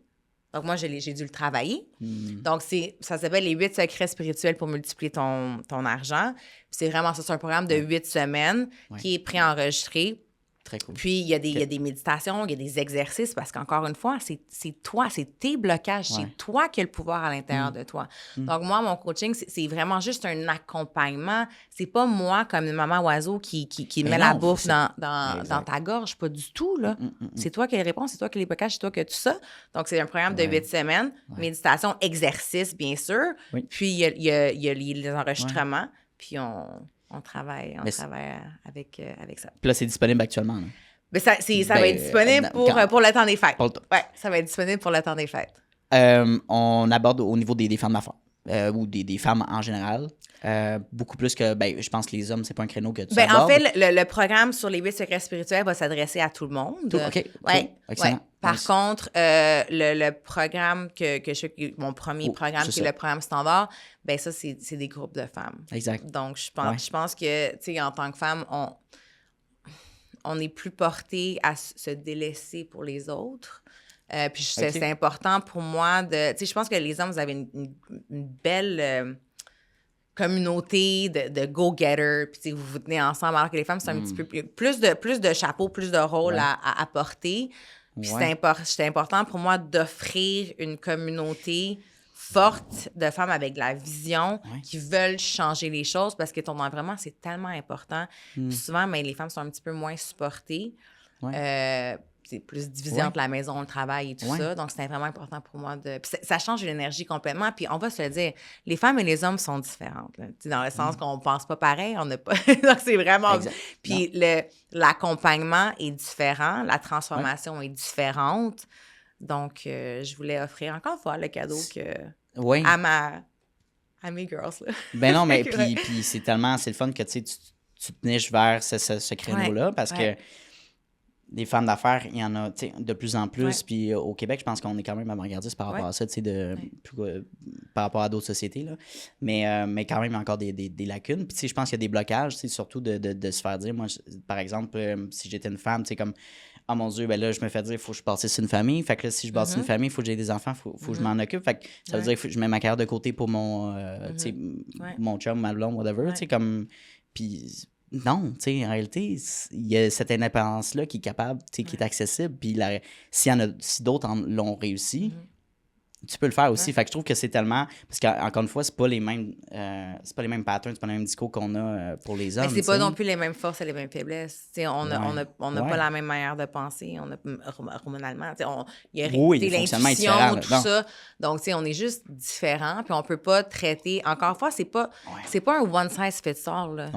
Speaker 3: Donc, moi, j'ai dû le travailler. Donc, ça s'appelle les 8 secrets spirituels pour multiplier ton argent. Puis c'est vraiment ça, c'est un programme de 8 semaines qui est préenregistré.
Speaker 2: Très cool.
Speaker 3: Puis, il y a des méditations, il y a des exercices, parce qu'encore une fois, c'est toi, c'est tes blocages, c'est toi qui as le pouvoir à l'intérieur de toi. Donc, moi, mon coaching, c'est vraiment juste un accompagnement. C'est pas moi, comme une maman oiseau, qui met la bouffe dans ta gorge, pas du tout, là. C'est toi qui as les réponses, c'est toi qui as les blocages, c'est toi qui as tout ça. Donc, c'est un programme de 8 semaines, méditation, exercice, bien sûr. Oui. Puis, il y a les enregistrements, puis on travaille avec ça.
Speaker 2: Puis là, c'est disponible actuellement. Là.
Speaker 3: Mais ça va être disponible pour le temps des fêtes. Oui, ça va être disponible pour le temps des fêtes.
Speaker 2: On aborde au niveau des femmes d'affaires ou des femmes en général. Beaucoup plus que, je pense que les hommes, c'est pas un créneau que tu abordes.
Speaker 3: En fait, le programme sur les 8 secrets spirituels va s'adresser à tout le monde.
Speaker 2: OK.
Speaker 3: Excellent. Ouais. Par contre, le programme que mon premier programme, qui est le programme standard, ça, c'est des groupes de femmes.
Speaker 2: Exact.
Speaker 3: Donc, je pense que, tu sais, en tant que femme, on est plus porté à se délaisser pour les autres. Puis c'est important pour moi de... Tu sais, je pense que les hommes, vous avez une belle... communauté de go-getters, puis vous vous tenez ensemble, alors que les femmes, c'est un petit peu plus de chapeaux, plus de rôles à porter. Puis c'est important pour moi d'offrir une communauté forte de femmes avec de la vision qui veulent changer les choses, parce que ton environnement, c'est tellement important. Puis souvent, les femmes sont un petit peu moins supportées. plus divisé entre la maison, le travail et tout ça. Donc, c'était vraiment important pour moi de... Puis ça change l'énergie complètement. Puis on va se le dire, les femmes et les hommes sont différentes. Là. Dans le sens qu'on pense pas pareil, on n'a pas... Donc, c'est vraiment... Exact. Puis l'accompagnement est différent, la transformation est différente. Donc, je voulais offrir encore une fois le cadeau à mes girls. Là.
Speaker 2: Ben non, mais puis c'est le fun que tu te niches vers ce créneau-là parce que des femmes d'affaires, il y en a de plus en plus. Puis au Québec, je pense qu'on est quand même avant-gardiste par rapport à ça, par rapport à d'autres sociétés. Là. Mais quand même, il y a encore des lacunes. Puis je pense qu'il y a des blocages, surtout de se faire dire. Moi, par exemple, si j'étais une femme, comme « Oh mon Dieu, ben là, je me fais dire, il faut que je bâtisse une famille. Fait que là, si je bâtis une famille, il faut que j'ai des enfants, il faut que je m'en occupe. Fait que ça veut dire que je mets ma carrière de côté pour mon, mon chum, ma blonde, whatever. Puis non, en réalité, il y a cette indépendance-là qui est capable, qui est accessible. Puis si d'autres l'ont réussi, tu peux le faire aussi. Fait que je trouve que c'est tellement... Parce qu'encore une fois, c'est pas les mêmes patterns, c'est pas le même discours qu'on a pour les hommes.
Speaker 3: Mais c'est pas non plus les mêmes forces et les mêmes faiblesses. On n'a pas la même manière de penser. Hormonalement, il y a l'intuition, tout ça. Donc, on est juste différents. Puis on peut pas traiter... Encore une fois, c'est pas un one size fits all. Là.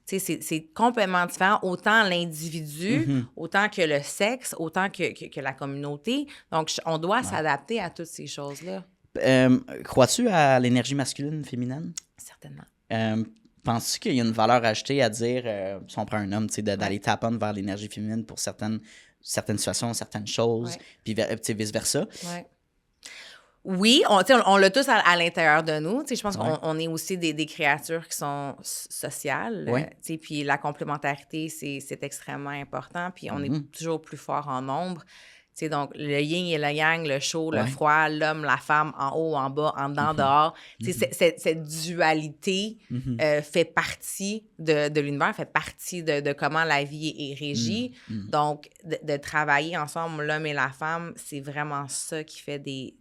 Speaker 3: C'est complètement différent, autant l'individu, autant que le sexe, autant que la communauté. Donc, on doit s'adapter à toutes ces choses-là.
Speaker 2: Crois-tu à l'énergie masculine, féminine?
Speaker 3: Certainement.
Speaker 2: Penses-tu qu'il y a une valeur ajoutée à dire, si on prend un homme, d'aller tap-on vers l'énergie féminine pour certaines situations, certaines choses, puis vice-versa?
Speaker 3: Oui, on l'a tous à l'intérieur de nous. Je pense qu'on est aussi des créatures qui sont sociales. Puis la complémentarité, c'est extrêmement important. Puis on est toujours plus fort en nombre. Donc, le yin et le yang, le chaud, le froid, l'homme, la femme, en haut, en bas, en dedans, dehors. Cette dualité fait partie de l'univers, fait partie de comment la vie est régie. Donc, de travailler ensemble, l'homme et la femme, c'est vraiment ça qui fait des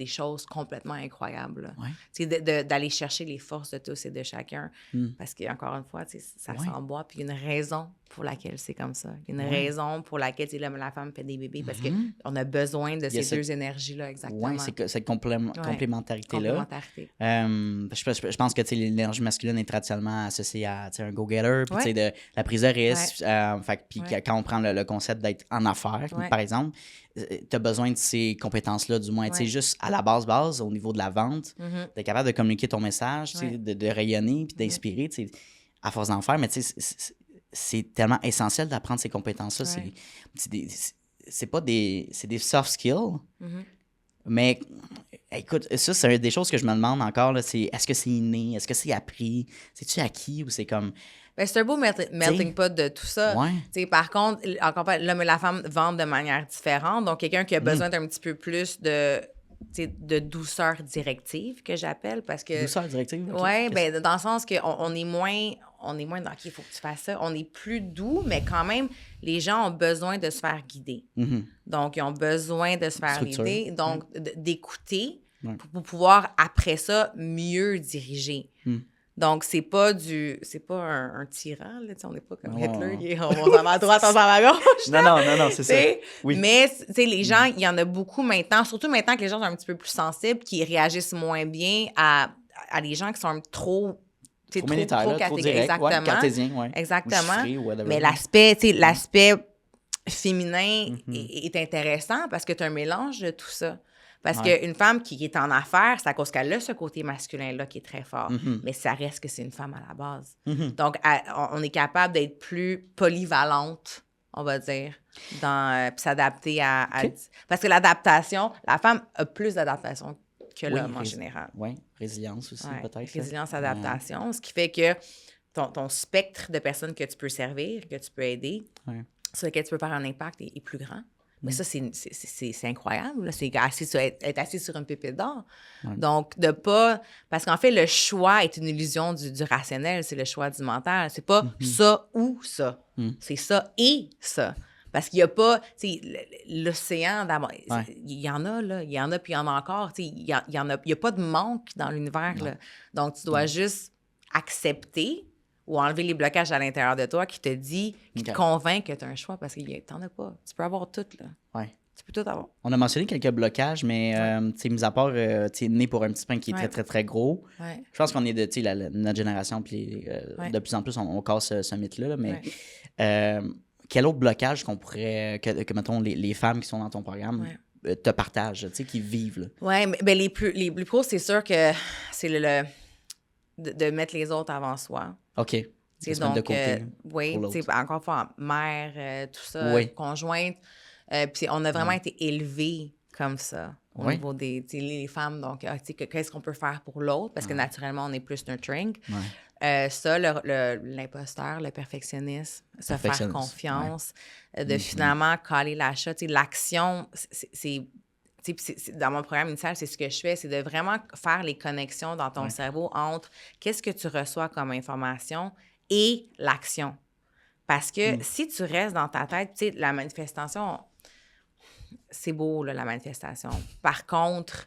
Speaker 3: choses complètement incroyables. D'aller chercher les forces de tous et de chacun. Parce qu'encore une fois, ça s'emboîte. Puis il y a une raison pour laquelle c'est comme ça. Il y a une raison pour laquelle l'homme et la femme fait des bébés parce qu'on a besoin de ces deux énergies-là, exactement.
Speaker 2: Oui, c'est cette complémentarité-là. Je pense que l'énergie masculine est traditionnellement associée à un go-getter, puis de la prise de risque. Puis quand on prend le concept d'être en affaires, par exemple, tu as besoin de ces compétences-là, du moins. Juste à la base, au niveau de la vente, d'être capable de communiquer ton message, de rayonner, puis d'inspirer, à force d'en faire. Mais c'est tellement essentiel d'apprendre ces compétences-là. C'est des soft skills, mais écoute, ça, c'est des choses que je me demande encore, là, c'est est-ce que c'est inné, est-ce que c'est appris, c'est-tu acquis ou c'est comme...
Speaker 3: Ben, c'est un beau melting pot de tout ça. Par contre, encore l'homme et la femme vendent de manière différente. Donc, quelqu'un qui a besoin d'un petit peu plus de douceur directive, que j'appelle, parce que...
Speaker 2: Douceur directive?
Speaker 3: Oui, ben, dans le sens qu'on est moins dans « OK, il faut que tu fasses ça ». On est plus doux, mais quand même, les gens ont besoin de se faire guider. Donc, ils ont besoin de se faire guider, donc d'écouter pour pouvoir, après ça, mieux diriger. Donc, c'est pas un tyran, là, on n'est pas comme Hitler, on s'en va à droite, on s'en va à gauche.
Speaker 2: Non, c'est ça. Oui.
Speaker 3: Mais, les gens, il y en a beaucoup maintenant, surtout maintenant que les gens sont un petit peu plus sensibles, qui réagissent moins bien à les gens qui sont trop
Speaker 2: direct, cartésien,
Speaker 3: exactement.
Speaker 2: Ou whatever.
Speaker 3: Mais l'aspect féminin est intéressant parce que tu as un mélange de tout ça. Parce qu'une femme qui est en affaires, c'est à cause qu'elle a ce côté masculin-là qui est très fort. Mais ça reste que c'est une femme à la base. Donc, on est capable d'être plus polyvalente, on va dire, puis s'adapter à... Parce que l'adaptation, la femme a plus d'adaptation que l'homme en général.
Speaker 2: Oui, résilience aussi, peut-être.
Speaker 3: Résilience, adaptation, ce qui fait que ton spectre de personnes que tu peux servir, que tu peux aider, sur lequel tu peux faire un impact est plus grand. Mais ça, c'est incroyable. Là. C'est être assis sur une pépite d'or. Donc, de pas... Parce qu'en fait, le choix est une illusion du rationnel. C'est le choix du mental. C'est pas ça ou ça. C'est ça et ça. Parce qu'il n'y a pas... L'océan d'amour... Il y en a, là. Il y en a, puis il y en a encore. Il y a pas de manque dans l'univers. Là. Donc, tu dois juste accepter ou enlever les blocages à l'intérieur de toi qui te convainc que tu as un choix parce que tu n'en as pas. Tu peux avoir tout, là.
Speaker 2: Ouais.
Speaker 3: Tu peux tout avoir.
Speaker 2: On a mentionné quelques blocages, mais tu sais, mis à part, tu sais, né pour un petit pain qui est très, très, très gros, je pense qu'on est de, tu sais, notre génération, puis de plus en plus, on casse ce mythe-là, là, mais quel autre blocage qu'on pourrait, que mettons, les femmes qui sont dans ton programme te partagent, tu sais, qui vivent, là? Oui,
Speaker 3: mais les plus gros, c'est sûr que c'est de mettre les autres avant soi.
Speaker 2: OK.
Speaker 3: Donc, de côté, oui, encore une fois, mère, tout ça, conjointe. Puis on a vraiment été élevés comme ça au niveau des les femmes. Donc, qu'est-ce qu'on peut faire pour l'autre? Parce que naturellement, on est plus nurturing. Ça, l'imposteur, le perfectionniste, se faire confiance, de finalement caler l'achat. L'action, c'est dans mon programme initial, c'est ce que je fais, c'est de vraiment faire les connexions dans ton cerveau entre qu'est-ce que tu reçois comme information et l'action. Parce que si tu restes dans ta tête, tu sais, la manifestation, c'est beau, là, la manifestation. Par contre,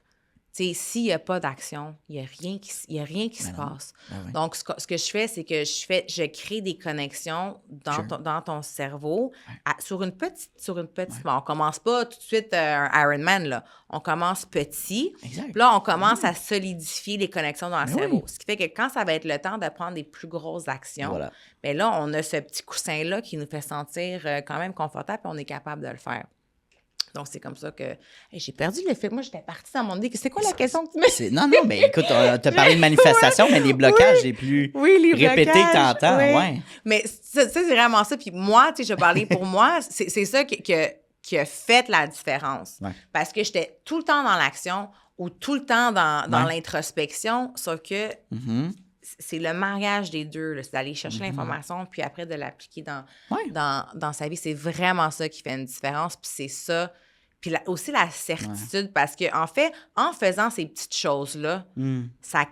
Speaker 3: tu sais, s'il n'y a pas d'action, il n'y a rien qui se passe. Donc, ce que je fais, c'est que je crée des connexions dans ton cerveau sur une petite... Bon, on ne commence pas tout de suite un Ironman, là. On commence petit. Puis là, on commence à solidifier les connexions dans le cerveau. Ce qui fait que quand ça va être le temps de prendre des plus grosses actions, bien là, on a ce petit coussin-là qui nous fait sentir quand même confortable et on est capable de le faire. Donc, c'est comme ça que... Hey, j'ai perdu le fil. Moi, j'étais partie dans mon idée. C'est quoi la question que tu me...
Speaker 2: Non, mais écoute, tu as parlé de manifestation, mais les blocages les plus répétés que tu entends.
Speaker 3: Mais ça, c'est vraiment ça. Puis moi, tu sais, je parlais pour moi, c'est ça qui a fait la différence. Parce que j'étais tout le temps dans l'action ou tout le temps dans l'introspection, sauf que... C'est le mariage des deux, là, c'est d'aller chercher l'information, puis après de l'appliquer dans sa vie. C'est vraiment ça qui fait une différence, puis c'est ça. Puis aussi la certitude, parce qu'en fait, en faisant ces petites choses-là, ça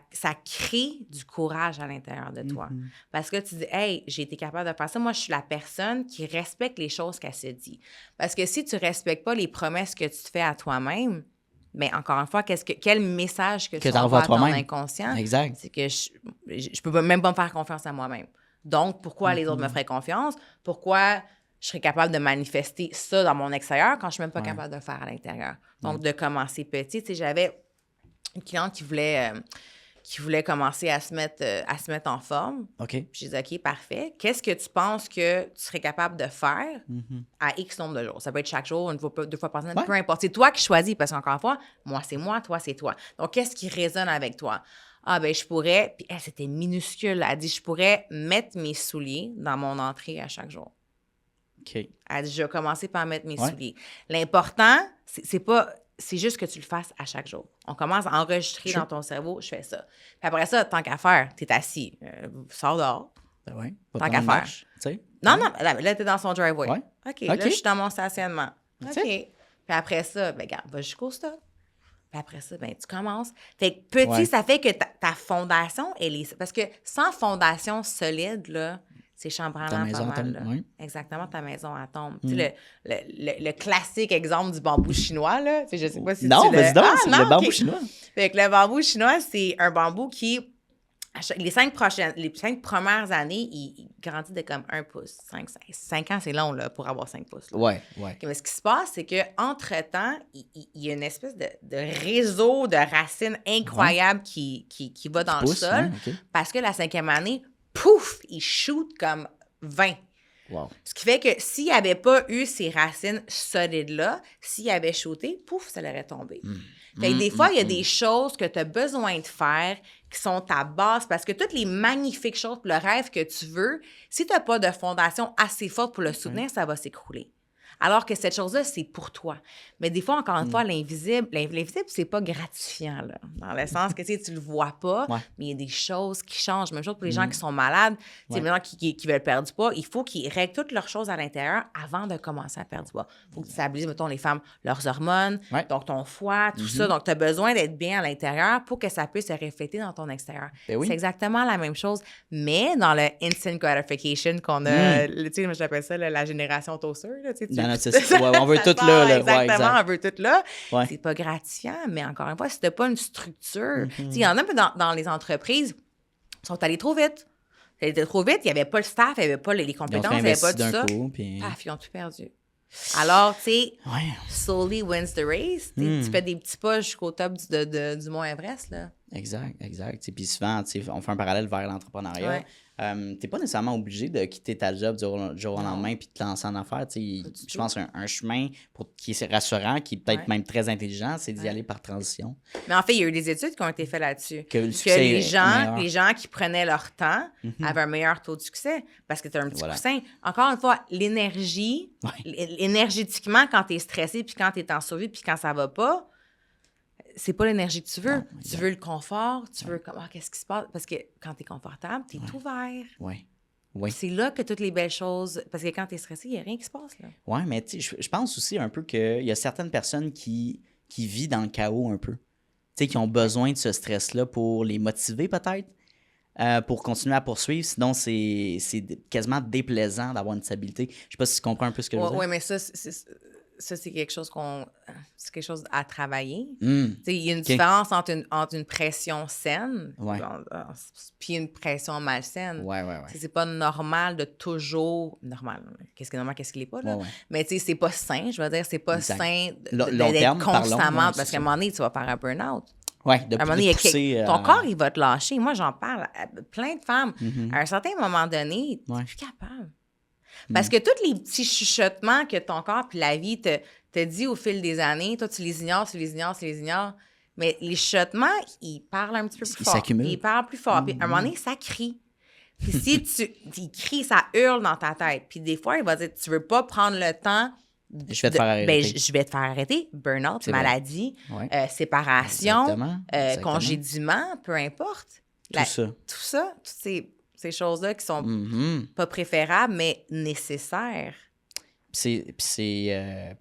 Speaker 3: crée du courage à l'intérieur de toi. Parce que tu dis, hey, j'ai été capable de faire ça. Moi, je suis la personne qui respecte les choses qu'elle se dit. Parce que si tu ne respectes pas les promesses que tu te fais à toi-même, mais encore une fois, quel message que tu envoies à ton inconscient?
Speaker 2: Exact.
Speaker 3: C'est que je peux même pas me faire confiance à moi-même. Donc, pourquoi les autres me feraient confiance? Pourquoi je serais capable de manifester ça dans mon extérieur quand je suis même pas capable de le faire à l'intérieur? Donc, de commencer petit. Tu sais, j'avais une cliente qui voulait commencer à se mettre en forme.
Speaker 2: OK.
Speaker 3: Puis je disais, OK, parfait. Qu'est-ce que tu penses que tu serais capable de faire à X nombre de jours? Ça peut être chaque jour, une fois, deux fois par semaine, peu importe. C'est toi qui choisis, parce qu'encore une fois, moi, c'est moi, toi, c'est toi. Donc, qu'est-ce qui résonne avec toi? Ah, ben je pourrais... Puis elle, c'était minuscule. Elle dit, je pourrais mettre mes souliers dans mon entrée à chaque jour.
Speaker 2: OK.
Speaker 3: Elle dit, je vais commencer par mettre mes souliers. L'important, c'est juste que tu le fasses à chaque jour. On commence à enregistrer dans ton cerveau, je fais ça. Puis après ça, tant qu'à faire, t'es assis, sors dehors. Tant qu'à faire. Non, là, t'es dans son driveway. OK, là, je suis dans mon stationnement. OK. Puis après ça, ben regarde, va jusqu'au stop. Puis après ça, ben tu commences. Fait que petit, ça fait que ta fondation, elle est... Parce que sans fondation solide, là, c'est chambranlant pas mal. Exactement, ta maison, elle tombe. Tu sais, le classique exemple du bambou chinois, là, je sais pas si
Speaker 2: non,
Speaker 3: tu
Speaker 2: le... Non, c'est le bambou chinois.
Speaker 3: Fait que le bambou chinois, c'est un bambou qui, les 5 premières années, il grandit de comme 1 pouce. 5 ans, c'est long, là, pour avoir 5 pouces. Là. Mais ce qui se passe, c'est qu'entre-temps, il y a une espèce de réseau de racines incroyables qui va dans le sol. Parce que la 5e année, pouf, il shoot comme 20.
Speaker 2: Wow.
Speaker 3: Ce qui fait que s'il n'avait pas eu ces racines solides-là, s'il avait shooté, pouf, ça l'aurait tombé. Fait que des fois, il y a des choses que tu as besoin de faire qui sont ta base, parce que toutes les magnifiques choses, le rêve que tu veux, si tu n'as pas de fondation assez forte pour le soutenir, ça va s'écrouler. Alors que cette chose-là, c'est pour toi. Mais des fois, encore une fois, l'invisible, c'est pas gratifiant, là, dans le sens que tu le vois pas, mais il y a des choses qui changent. Même chose pour les gens qui sont malades, les gens qui veulent perdre du poids, il faut qu'ils règlent toutes leurs choses à l'intérieur avant de commencer à perdre du poids. Il faut que tu stabilises, mettons, les femmes, leurs hormones, donc ton foie, tout ça. Donc, tu as besoin d'être bien à l'intérieur pour que ça puisse se refléter dans ton extérieur. C'est exactement la même chose, mais dans le instant gratification qu'on a, tu sais, moi, j'appelle ça la génération toaster, là, tu sais,
Speaker 2: on veut tout là.
Speaker 3: Exactement, on veut tout là. C'est pas gratifiant, mais encore une fois, si t'as pas une structure... Il y en a dans les entreprises qui sont allés trop vite. Ça était trop vite, il n'y avait pas le staff, il n'y avait pas les compétences, il n'y avait pas tout ça. Paf, ils ont tout perdu. Alors, tu sais, slowly wins the race. Tu fais des petits pas jusqu'au top du Mont Everest, là.
Speaker 2: Exact. Puis souvent, on fait un parallèle vers l'entrepreneuriat. T'es pas nécessairement obligé de quitter ta job du jour au lendemain puis de te lancer en affaires. Je pense qu'un chemin qui est rassurant, qui est peut-être même très intelligent, c'est d'y aller par transition.
Speaker 3: Mais en fait, il y a eu des études qui ont été faites là-dessus.
Speaker 2: Que
Speaker 3: les gens qui prenaient leur temps avaient un meilleur taux de succès parce que tu as un petit coussin. Encore une fois, l'énergie, énergétiquement, quand tu es stressé puis quand tu es en survie puis quand ça va pas, c'est pas l'énergie que tu veux. Tu veux le confort, tu veux qu'est-ce qui se passe? Parce que quand tu es confortable, tu es ouvert.
Speaker 2: Oui.
Speaker 3: C'est là que toutes les belles choses... Parce que quand tu es stressé, il n'y a rien qui se passe, là.
Speaker 2: Oui, mais je pense aussi un peu qu'il y a certaines personnes qui vivent dans le chaos un peu. Qui ont besoin de ce stress-là pour les motiver peut-être, pour continuer à poursuivre. Sinon, c'est quasiment déplaisant d'avoir une stabilité. Je sais pas si tu comprends un peu ce que je veux dire.
Speaker 3: Oui, mais ça, c'est quelque chose à travailler. Il y a une différence entre une pression saine puis une pression malsaine. C'est pas normal de toujours... Normal. Qu'est-ce qui est normal, qu'est-ce qui l'est pas, là? Mais c'est pas sain, je veux dire. C'est pas sain d'être constamment... parce qu'à un moment donné, tu vas faire un burn-out.
Speaker 2: Oui,
Speaker 3: à un moment donné, ton corps, il va te lâcher. Moi, j'en parle à plein de femmes. À un certain moment donné, tu n'es plus capable. Parce que tous les petits chuchotements que ton corps puis la vie te dit au fil des années, toi, tu les ignores. Mais les chuchotements, ils parlent un petit peu plus fort. Ils parlent plus fort. Puis à un moment donné, ça crie. Puis si il crie, ça hurle dans ta tête. Puis des fois, il va dire, tu veux pas prendre le temps...
Speaker 2: Je vais te faire arrêter.
Speaker 3: Je vais te faire arrêter. Burn-out, maladie, séparation, congédiement, peu importe.
Speaker 2: Tout
Speaker 3: ça, toutes ces choses-là qui sont pas préférables, mais nécessaires.
Speaker 2: Puis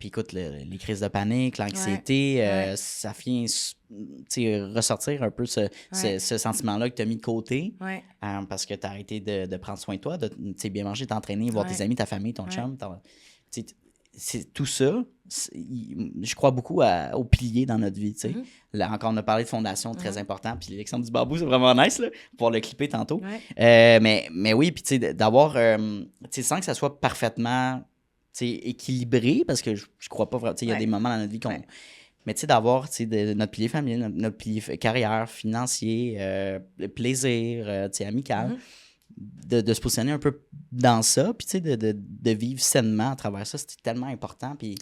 Speaker 2: écoute, les crises de panique, l'anxiété, ça vient ressortir un peu ce sentiment-là que tu as mis de côté parce que tu as arrêté de prendre soin de toi, de bien manger, t'entraîner, voir tes amis, ta famille, ton chum. C'est tout ça, je crois beaucoup aux piliers dans notre vie. Là, encore, on a parlé de fondation, très important. Puis l'exemple du bambou, c'est vraiment nice, là, pour le clipper tantôt. Mais oui, puis d'avoir, sans que ça soit parfaitement équilibré, parce que je crois pas vraiment, il y a des moments dans notre vie qu'on... Mais d'avoir notre pilier familial, notre pilier carrière, financier, plaisir, amical. De se positionner un peu dans ça, puis de vivre sainement à travers ça, c'était tellement important. Puis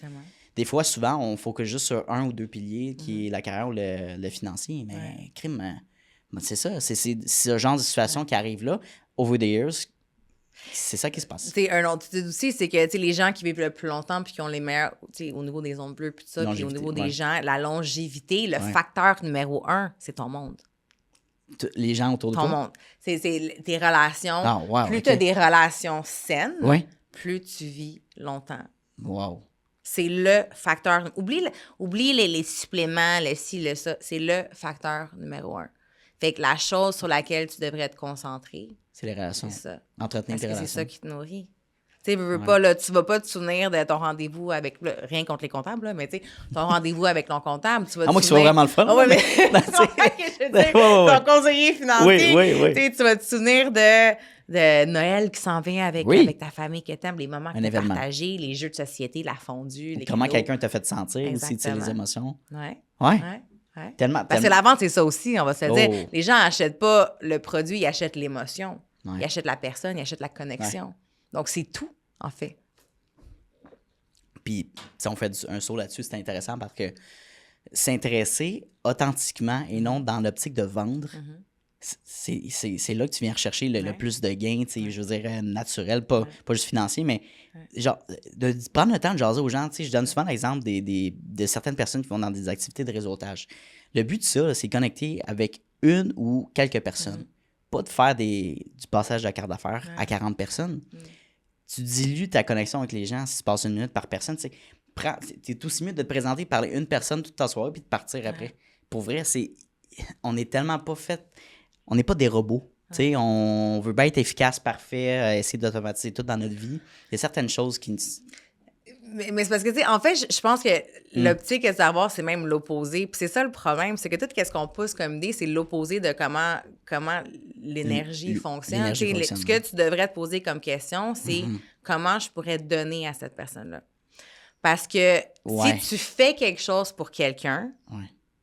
Speaker 2: des fois, souvent, on focus juste sur un ou deux piliers, qui est la carrière ou le financier. Mais crime, c'est ça. C'est ce genre de situation qui arrive là, over the years. C'est ça qui se passe.
Speaker 3: Un autre étude aussi, c'est que les gens qui vivent le plus longtemps puis qui ont les meilleurs, au niveau des ondes bleues, puis tout ça, puis au niveau des gens, la longévité, le facteur numéro 1, c'est ton monde.
Speaker 2: Les gens autour de toi?
Speaker 3: Ton monde. C'est tes relations. Plus tu as des relations saines, plus tu vis longtemps.
Speaker 2: Wow.
Speaker 3: C'est le facteur. Oublie les suppléments, le ci, le ça. C'est le facteur numéro 1. Fait que la chose sur laquelle tu devrais te concentrer,
Speaker 2: c'est les relations.
Speaker 3: C'est ça.
Speaker 2: Entretenir tes relations.
Speaker 3: C'est ça qui te nourrit. Tu ne vas pas te souvenir de ton rendez-vous avec... rien contre les comptables, là, mais tu sais, ton rendez-vous avec ton comptable, tu vas te
Speaker 2: moi, qui soit vraiment le fun.
Speaker 3: Ton conseiller financier, tu vas te souvenir de Noël qui s'en vient avec ta famille que t'aimes, les moments que tu as partagés, les jeux de société, la fondue, les
Speaker 2: comment
Speaker 3: cadeaux.
Speaker 2: Quelqu'un t'a fait sentir aussi, les émotions.
Speaker 3: Tellement. Parce que la vente, c'est ça aussi, on va se le dire. Les gens n'achètent pas le produit, ils achètent l'émotion. Ils achètent la personne, ils achètent la connexion. Donc, c'est tout, en fait.
Speaker 2: Puis, si on fait un saut là-dessus, c'est intéressant parce que s'intéresser authentiquement et non dans l'optique de vendre, c'est là que tu viens rechercher le plus de gains, je veux dire, naturel, pas juste financier, mais genre, de prendre le temps de jaser aux gens. Je donne souvent l'exemple de certaines personnes qui vont dans des activités de réseautage. Le but de ça, c'est connecter avec une ou quelques personnes. Pas de faire du passage de la carte d'affaires à 40 personnes. Tu dilues ta connexion avec les gens si tu passes 1 minute par personne. C'est aussi mieux de te présenter, parler une personne toute ta soirée puis de partir après. Pour vrai, on n'est tellement pas fait... On n'est pas des robots. On veut bien être efficace, parfait, essayer d'automatiser tout dans notre vie. Il y a certaines choses qui...
Speaker 3: Mais c'est parce que, tu sais, en fait, je pense que l'optique à savoir, c'est même l'opposé. Puis c'est ça le problème, c'est que tout ce qu'on pousse comme idée, c'est l'opposé de comment l'énergie fonctionne. Ce que tu devrais te poser comme question, c'est comment je pourrais donner à cette personne-là. Parce que si tu fais quelque chose pour quelqu'un,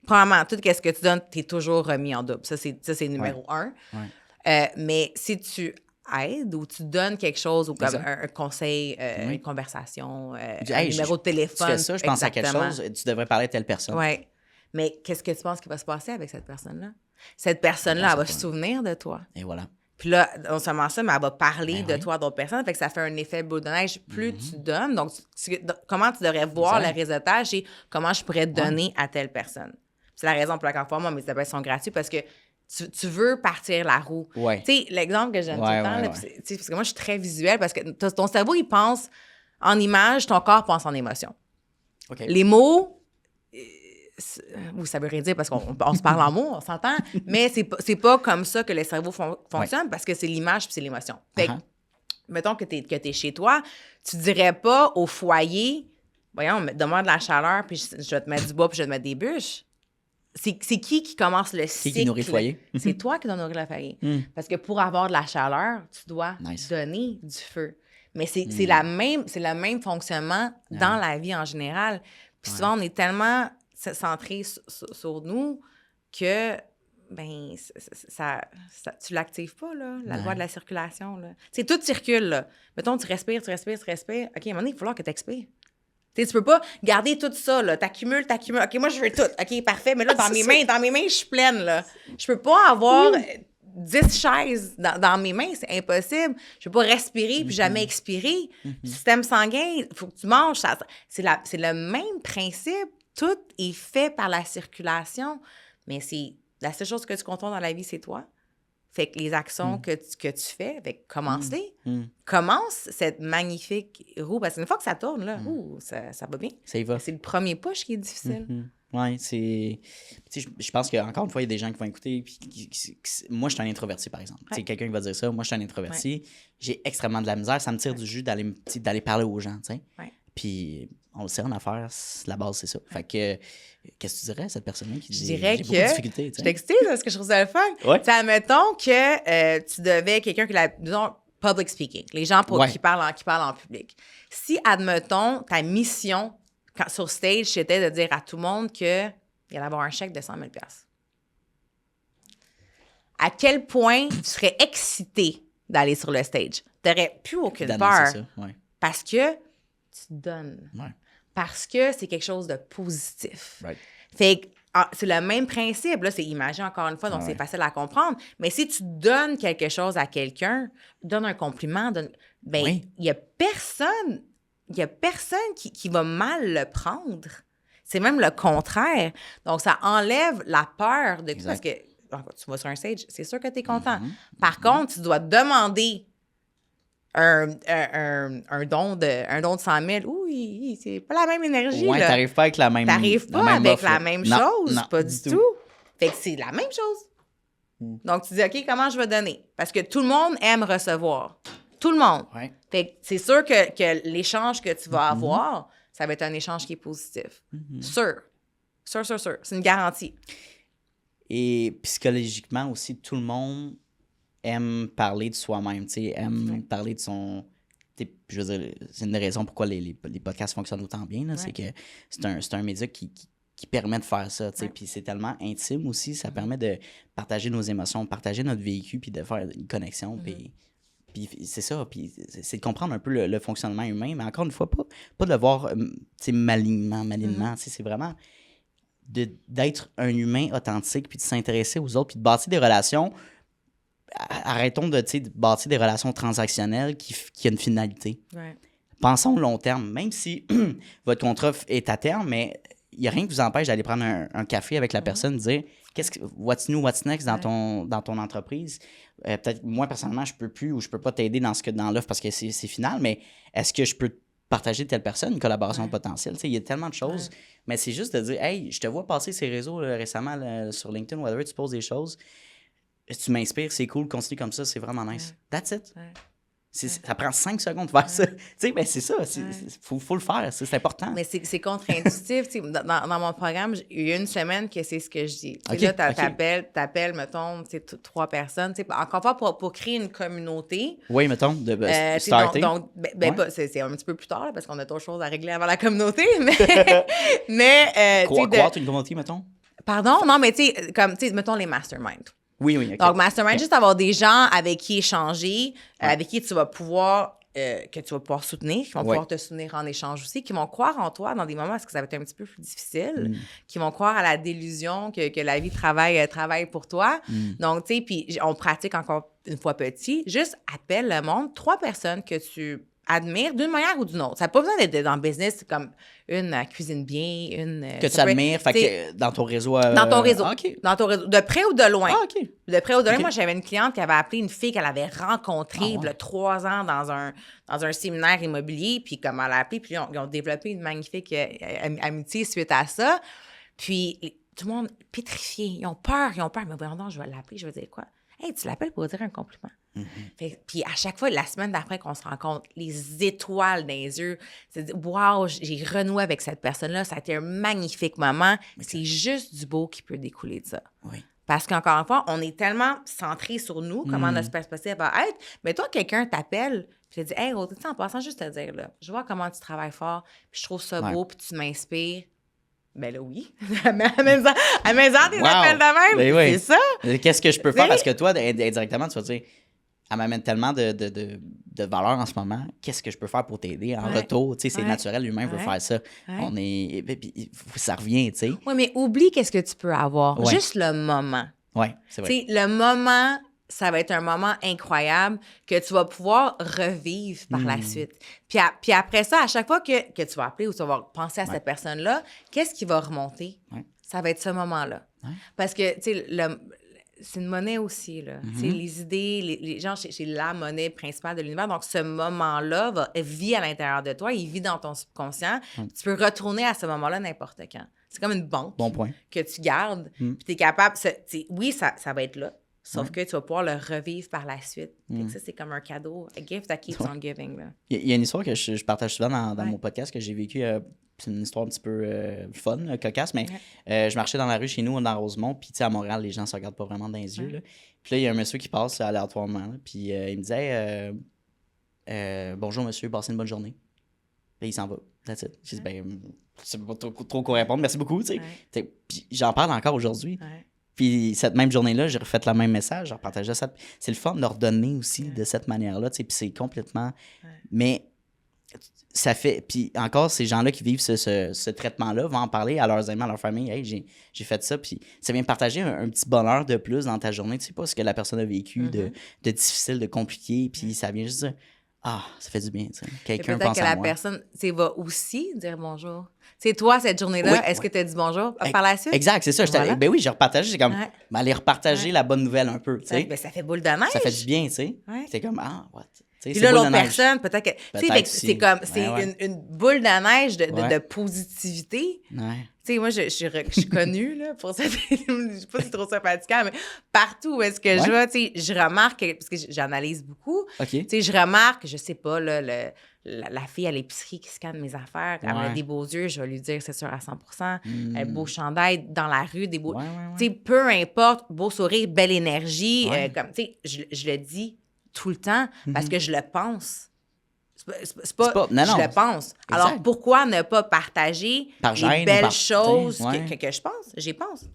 Speaker 3: premièrement, tout ce que tu donnes, tu es toujours remis en double. Ça, c'est numéro 1. Mais si tu aides ou tu donnes quelque chose ou comme un conseil, une conversation, un numéro de téléphone.
Speaker 2: Tu fais ça, je pense à quelque chose, tu devrais parler à telle personne.
Speaker 3: Oui. Mais qu'est-ce que tu penses qui va se passer avec cette personne-là? Cette personne-là, elle va se souvenir de toi.
Speaker 2: Et voilà.
Speaker 3: Puis là, non seulement ça, mais elle va parler de toi à d'autres personnes. Fait que ça fait un effet boule de neige. Plus tu donnes, donc comment tu devrais voir le réseautage et comment je pourrais donner à telle personne. C'est la raison pour laquelle, moi, mes appels sont gratuits parce que tu veux partir la roue. Tu sais, l'exemple que j'aime tout le temps, là, parce que moi, je suis très visuelle parce que ton cerveau, il pense en images, ton corps pense en émotion. Les mots, ça veut rien dire parce qu'on se parle en mots, on s'entend, mais c'est pas comme ça que le cerveau fonctionne parce que c'est l'image puis c'est l'émotion. Fait que, mettons que t'es chez toi, tu dirais pas au foyer, voyons, donne-moi de la chaleur puis je vais te mettre du bois puis je vais te mettre des bûches. C'est qui commence le cycle?
Speaker 2: Qui nourrit le foyer?
Speaker 3: C'est toi qui dois nourrir le foyer. Parce que pour avoir de la chaleur, tu dois donner du feu. Mais c'est le même fonctionnement dans la vie en général. Puis souvent, on est tellement centré sur nous que ben tu l'actives pas, là, la loi de la circulation. Tu sais, tout circule. Là. Mettons, tu respires. OK, à un moment donné, il va falloir que tu expires. Tu peux pas garder tout ça, là. T'accumules. OK, moi, je veux tout. OK, parfait. Mais là, dans mes mains, je suis pleine, là. Je peux pas avoir 10 chaises dans mes mains. C'est impossible. Je peux pas respirer puis jamais expirer. Système sanguin, il faut que tu manges. C'est le même principe. Tout est fait par la circulation. Mais c'est la seule chose que tu contrôles dans la vie, c'est toi. Fait que les actions que tu fais, commence cette magnifique roue. Parce qu'une fois que ça tourne, là, ça va bien.
Speaker 2: Ça y va.
Speaker 3: C'est le premier push qui est difficile.
Speaker 2: Oui, c'est... Je pense qu'encore une fois, il y a des gens qui vont écouter. Puis moi, je suis un introverti, par exemple. Ouais. Quelqu'un qui va dire ça, moi, je suis un introverti. Ouais. J'ai extrêmement de la misère. Ça me tire du jus d'aller parler aux gens, tu sais. Ouais. Puis on le sait en affaires, la base, c'est ça. Fait que, qu'est-ce que tu dirais à cette personne-là qui dit...
Speaker 3: Je dirais
Speaker 2: j'ai
Speaker 3: que...
Speaker 2: beaucoup de difficultés,
Speaker 3: je t'excite parce que je trouve ça le fun.
Speaker 2: Ouais.
Speaker 3: Admettons que tu devais... Quelqu'un qui a... Disons, public speaking. Les gens qui parlent en public. Si, admettons, ta mission sur stage, c'était de dire à tout le monde qu'il allait avoir un chèque de 100 000 $. À quel point tu serais excité d'aller sur le stage? Tu n'aurais plus aucune peur. Parce que tu donnes. Ouais. Parce que c'est quelque chose de positif. Right. Fait que c'est le même principe. Là, c'est imagé encore une fois, donc c'est facile à comprendre. Mais si tu donnes quelque chose à quelqu'un, donne un compliment, il y a personne qui va mal le prendre. C'est même le contraire. Donc, ça enlève la peur de tout. Parce que tu vas sur un stage, c'est sûr que tu es content. Par contre, tu dois demander un don de 100 000. Oui, c'est pas la même énergie.
Speaker 2: Ouais, t'arrives pas avec la même chose.
Speaker 3: T'arrives pas avec la même chose, pas du tout. Fait que c'est la même chose. Donc, tu dis, OK, comment je vais donner? Parce que tout le monde aime recevoir. Tout le monde. Ouais. Fait que c'est sûr que l'échange que tu vas avoir, ça va être un échange qui est positif. Sûr. C'est une garantie.
Speaker 2: Et psychologiquement aussi, tout le monde aime parler de soi-même, aime parler de son... Je veux dire, c'est une des raisons pourquoi les podcasts fonctionnent autant bien, là, c'est que c'est un média qui permet de faire ça, puis c'est tellement intime aussi, ça permet de partager nos émotions, partager notre vécu, puis de faire une connexion, puis c'est ça, puis c'est de comprendre un peu le fonctionnement humain, mais encore une fois, pas de le voir malignement, c'est vraiment d'être un humain authentique, puis de s'intéresser aux autres, puis de bâtir des relations. Arrêtons de bâtir des relations transactionnelles qui ont une finalité. Ouais. Pensons au long terme. Même si votre contrat est à terme, mais il n'y a rien qui vous empêche d'aller prendre un café avec la personne et dire what's new, what's next dans ton entreprise. Peut-être, moi, personnellement, je peux plus ou je peux pas t'aider dans l'offre parce que c'est final, mais est-ce que je peux partager telle personne, une collaboration potentielle? Il y a tellement de choses, mais c'est juste de dire, hey, je te vois passer ces réseaux récemment sur LinkedIn, whatever, tu poses des choses. Tu m'inspires, c'est cool, continue comme ça, c'est vraiment nice. That's it. Ça prend 5 secondes de faire ça. Tu sais, ben c'est ça. Faut le faire. C'est important.
Speaker 3: Mais c'est contre-intuitif. Dans mon programme, il y a une semaine que c'est ce que je dis. Là, t'appelles, mettons, 3 personnes. Encore une fois, pour créer une communauté.
Speaker 2: Oui, mettons, de starter.
Speaker 3: C'est un petit peu plus tard, là, parce qu'on a d'autres choses à régler avant la communauté.
Speaker 2: Croître une communauté, mettons?
Speaker 3: Pardon? Non, mais tu sais, mettons les masterminds.
Speaker 2: Oui, okay.
Speaker 3: Donc, mastermind, juste avoir des gens avec qui échanger, avec qui tu vas pouvoir, que tu vas pouvoir soutenir, qui vont pouvoir te soutenir en échange aussi, qui vont croire en toi dans des moments où ça va être un petit peu plus difficile, qui vont croire à la délusion que la vie travaille pour toi. Donc, tu sais, puis on pratique encore une fois petit, juste appelle le monde, 3 personnes que tu admires d'une manière ou d'une autre. Ça n'a pas besoin d'être dans le business comme une cuisine bien, une...
Speaker 2: Que tu admires, fait que dans ton réseau...
Speaker 3: Dans ton réseau.
Speaker 2: Okay.
Speaker 3: Dans ton réseau. De près ou de loin.
Speaker 2: Ah, OK.
Speaker 3: De près ou de loin. Moi, j'avais une cliente qui avait appelé une fille qu'elle avait rencontrée il y a 3 ans dans un séminaire immobilier, puis comme elle a appelé, puis ils ont développé une magnifique amitié suite à ça. Puis tout le monde pétrifié. Ils ont peur. Mais voyons donc, je vais l'appeler, je vais dire quoi? Hey, tu l'appelles pour dire un compliment. Puis à chaque fois, la semaine d'après qu'on se rencontre, les étoiles dans les yeux, c'est wow, j'ai renoué avec cette personne-là, ça a été un magnifique moment. C'est juste du beau qui peut découler de ça.
Speaker 2: Oui.
Speaker 3: Parce qu'encore une fois, on est tellement centré sur nous, comment notre perspective va être. Mais toi, quelqu'un t'appelle, puis te dit, hey, en passant, juste te dire, là, je vois comment tu travailles fort, puis je trouve ça beau, puis tu m'inspires. Ben là, oui. Amène-en des appels de même.
Speaker 2: Oui.
Speaker 3: C'est ça.
Speaker 2: Qu'est-ce que je peux faire? Parce que toi, indirectement, tu vas dire, elle m'amène tellement de valeur en ce moment. Qu'est-ce que je peux faire pour t'aider en retour? Tu sais, c'est naturel, l'humain veut faire ça. Ça revient, tu sais.
Speaker 3: Oui, mais oublie qu'est-ce que tu peux avoir. Juste le moment.
Speaker 2: Oui, c'est vrai.
Speaker 3: Tu sais, le moment, ça va être un moment incroyable que tu vas pouvoir revivre par la suite. Puis après ça, à chaque fois que tu vas appeler ou tu vas penser à cette personne-là, qu'est-ce qui va remonter? Ça va être ce moment-là. Parce que, tu sais, c'est une monnaie aussi, là. Tu sais, les idées, les gens, c'est la monnaie principale de l'univers. Donc, ce moment-là vit à l'intérieur de toi, il vit dans ton subconscient. Tu peux retourner à ce moment-là n'importe quand. C'est comme une banque que tu gardes, puis tu es capable... Oui, ça va être là. Sauf que tu vas pouvoir le revivre par la suite. Ça, c'est comme un cadeau, a gift that keeps on giving.
Speaker 2: Il y a une histoire que je partage souvent dans mon podcast que j'ai vécue. C'est une histoire un petit peu fun, cocasse, mais je marchais dans la rue chez nous, dans Rosemont, puis tu sais, à Montréal, les gens ne se regardent pas vraiment dans les yeux. Là. Puis là, il y a un monsieur qui passe aléatoirement, là, puis il me disait bonjour monsieur, passez une bonne journée. Puis il s'en va. That's it. Je dis je sais pas trop quoi répondre, merci beaucoup. Tu sais. Puis j'en parle encore aujourd'hui. Puis cette même journée-là, j'ai refait le même message, j'ai repartagé ça. C'est le fun de leur donner aussi de cette manière-là, tu sais, puis c'est complètement... Mais ça fait... Puis encore, ces gens-là qui vivent ce traitement-là vont en parler à leurs amis, à leur famille. « Hey, j'ai fait ça. » Puis ça vient partager un petit bonheur de plus dans ta journée. Tu sais pas ce que la personne a vécu de difficile, de compliqué, puis ça vient juste dire « Ah, ça fait du bien. » Quelqu'un pense à moi.
Speaker 3: Peut-être que la personne va aussi dire bonjour. C'est toi, cette journée-là, est-ce que tu as dit bonjour par la suite?
Speaker 2: Exact, c'est ça. Ben oui, j'ai repartagé. J'ai comme, aller repartager la bonne nouvelle un peu, tu sais.
Speaker 3: Ben, ça fait boule de neige.
Speaker 2: Ça fait du bien, tu sais. C'est comme, what?
Speaker 3: Puis là, l'autre personne, peut-être que... c'est comme, une boule de neige de positivité. Tu sais, moi, je suis connue, là, pour ça. Je sais pas si c'est trop sympathique, mais partout où est-ce que je vais, tu sais, je remarque, parce que j'analyse beaucoup, tu sais, je remarque, je sais pas, là, la fille à l'épicerie qui scanne mes affaires, elle a des beaux yeux, je vais lui dire c'est sûr à 100%. Beau chandail dans la rue, des beaux... Tu sais, peu importe, beau sourire, belle énergie, comme, tu sais, je le dis tout le temps parce que je le pense. C'est pas je le pense. Exact. Alors, pourquoi ne pas partager les belles choses que je pense? J'y pense.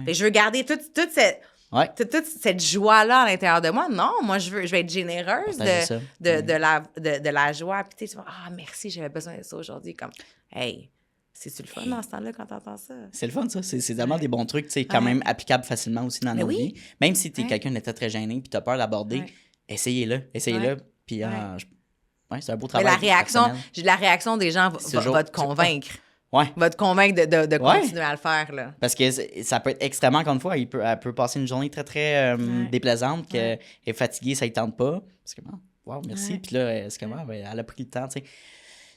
Speaker 3: Et je veux garder toute cette joie-là à l'intérieur de moi. Non, moi, je vais être généreuse de la joie. Puis tu sais, merci, j'avais besoin de ça aujourd'hui. Comme, hey, c'est-tu le fun dans ce temps-là quand t'entends ça? C'est le fun, ça.
Speaker 2: C'est vraiment des bons trucs, tu sais, quand même applicables facilement aussi dans nos vies. Même si t'es quelqu'un d'être très gêné puis t'as peur d'aborder, essayez-le. Puis c'est un beau travail.
Speaker 3: Mais la réaction des gens va te convaincre. Va te convaincre de continuer à le faire. Là.
Speaker 2: Parce que ça peut être extrêmement, encore une fois, elle peut passer une journée très, très déplaisante, qu'elle est fatiguée, ça ne tente pas. Parce que, merci. Puis là, c'est comment? Elle a pris le temps, tu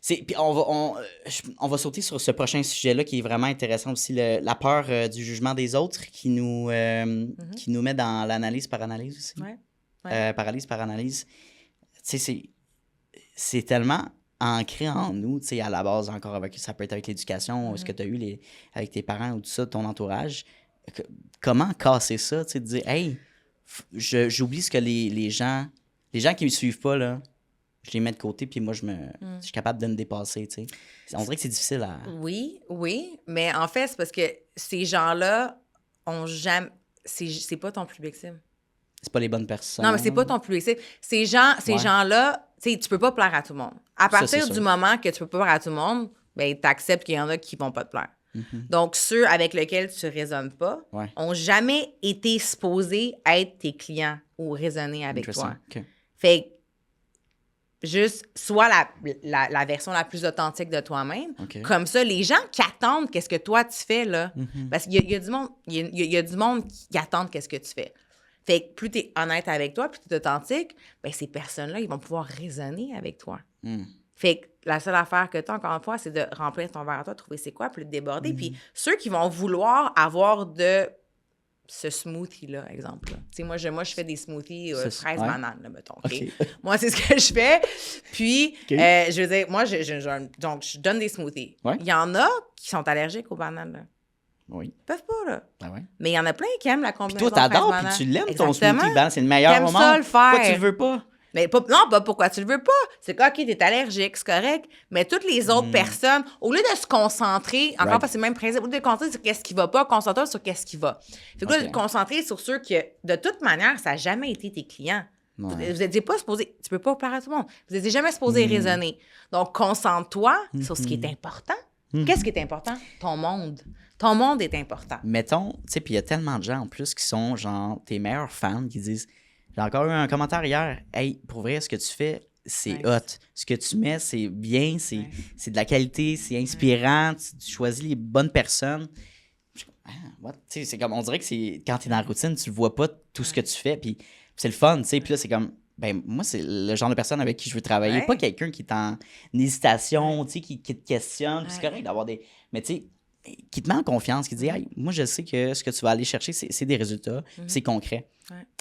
Speaker 2: sais. Puis on va sauter sur ce prochain sujet-là qui est vraiment intéressant aussi, la peur du jugement des autres qui nous met dans l'analyse par analyse aussi. Paralyse par analyse. tu sais, c'est tellement ancré en nous, tu sais, à la base, encore avec, ça peut être avec l'éducation, ce que tu as eu avec tes parents ou tout ça, ton entourage. Comment casser ça, tu sais, de dire, hey, j'oublie ce que les gens qui me suivent pas, là, je les mets de côté, puis moi, je suis capable de me dépasser, tu sais. On dirait que c'est difficile à...
Speaker 3: Oui, mais en fait, c'est parce que ces gens-là ont jamais... C'est pas ton public cible.
Speaker 2: C'est pas les bonnes personnes.
Speaker 3: Non, mais c'est pas ton public cible. Ces gens-là, tu sais, tu peux pas plaire à tout le monde. À partir du moment que tu peux pas plaire à tout le monde, ben t'acceptes qu'il y en a qui vont pas te plaire. Donc, ceux avec lesquels tu résonnes pas ont jamais été supposés être tes clients ou raisonner avec toi.
Speaker 2: Okay.
Speaker 3: Fait juste, sois la version la plus authentique de toi-même.
Speaker 2: Okay.
Speaker 3: Comme ça, les gens qui attendent qu'est-ce que toi, tu fais, là, parce qu'il y a du monde, il y a du monde qui attendent qu'est-ce que tu fais. Fait que plus tu es honnête avec toi, plus tu es authentique, ben ces personnes-là, ils vont pouvoir raisonner avec toi. Fait que la seule affaire que tu as, encore une fois, c'est de remplir ton verre à toi, trouver c'est quoi, puis de déborder. Puis ceux qui vont vouloir avoir de ce smoothie-là, exemple. Tu sais, moi, je fais des smoothies fraises bananes, là, mettons. Okay? Moi, c'est ce que je fais. Puis, je veux dire, moi, donc, je donne des smoothies. Il y en a qui sont allergiques aux bananes, là.
Speaker 2: Oui.
Speaker 3: Ils peuvent pas, là.
Speaker 2: Ah ouais.
Speaker 3: Mais il y en a plein qui aiment la combinaison.
Speaker 2: Puis toi, t'adores, puis tu l'aimes, ton smoothie banane. C'est le meilleur moment.
Speaker 3: Ça, le faire.
Speaker 2: Pourquoi tu le veux pas?
Speaker 3: Mais pas pourquoi tu le veux pas. C'est que, OK, t'es allergique, c'est correct. Mais toutes les autres personnes, au lieu de se concentrer, encore parce que c'est le même principe, au lieu de se concentrer sur qu'est-ce qui va pas, concentre-toi sur qu'est-ce qui va. Fait que là, de te concentrer sur ceux que, de toute manière, ça n'a jamais été tes clients. Vous n'étiez pas supposé, tu peux pas plaire à tout le monde. Vous n'étiez jamais supposé raisonner. Donc, concentre-toi sur ce qui est important. Qu'est-ce qui est important? Ton monde. Ton monde est important.
Speaker 2: Mettons, tu sais, puis il y a tellement de gens en plus qui sont genre tes meilleurs fans qui disent, j'ai encore eu un commentaire hier, hey, pour vrai, ce que tu fais, c'est hot. Ce que tu mets, c'est bien, c'est de la qualité, c'est inspirant, tu choisis les bonnes personnes. C'est comme, on dirait que c'est quand tu es dans la routine, tu ne vois pas tout ce que tu fais, puis c'est le fun, tu sais. Puis là, c'est comme, ben moi, c'est le genre de personne avec qui je veux travailler. Pas quelqu'un qui est en hésitation, tu sais, qui te questionne. C'est correct d'avoir des... Mais tu sais, qui te met en confiance, qui dit hey, moi, je sais que ce que tu vas aller chercher, c'est des résultats, c'est concret.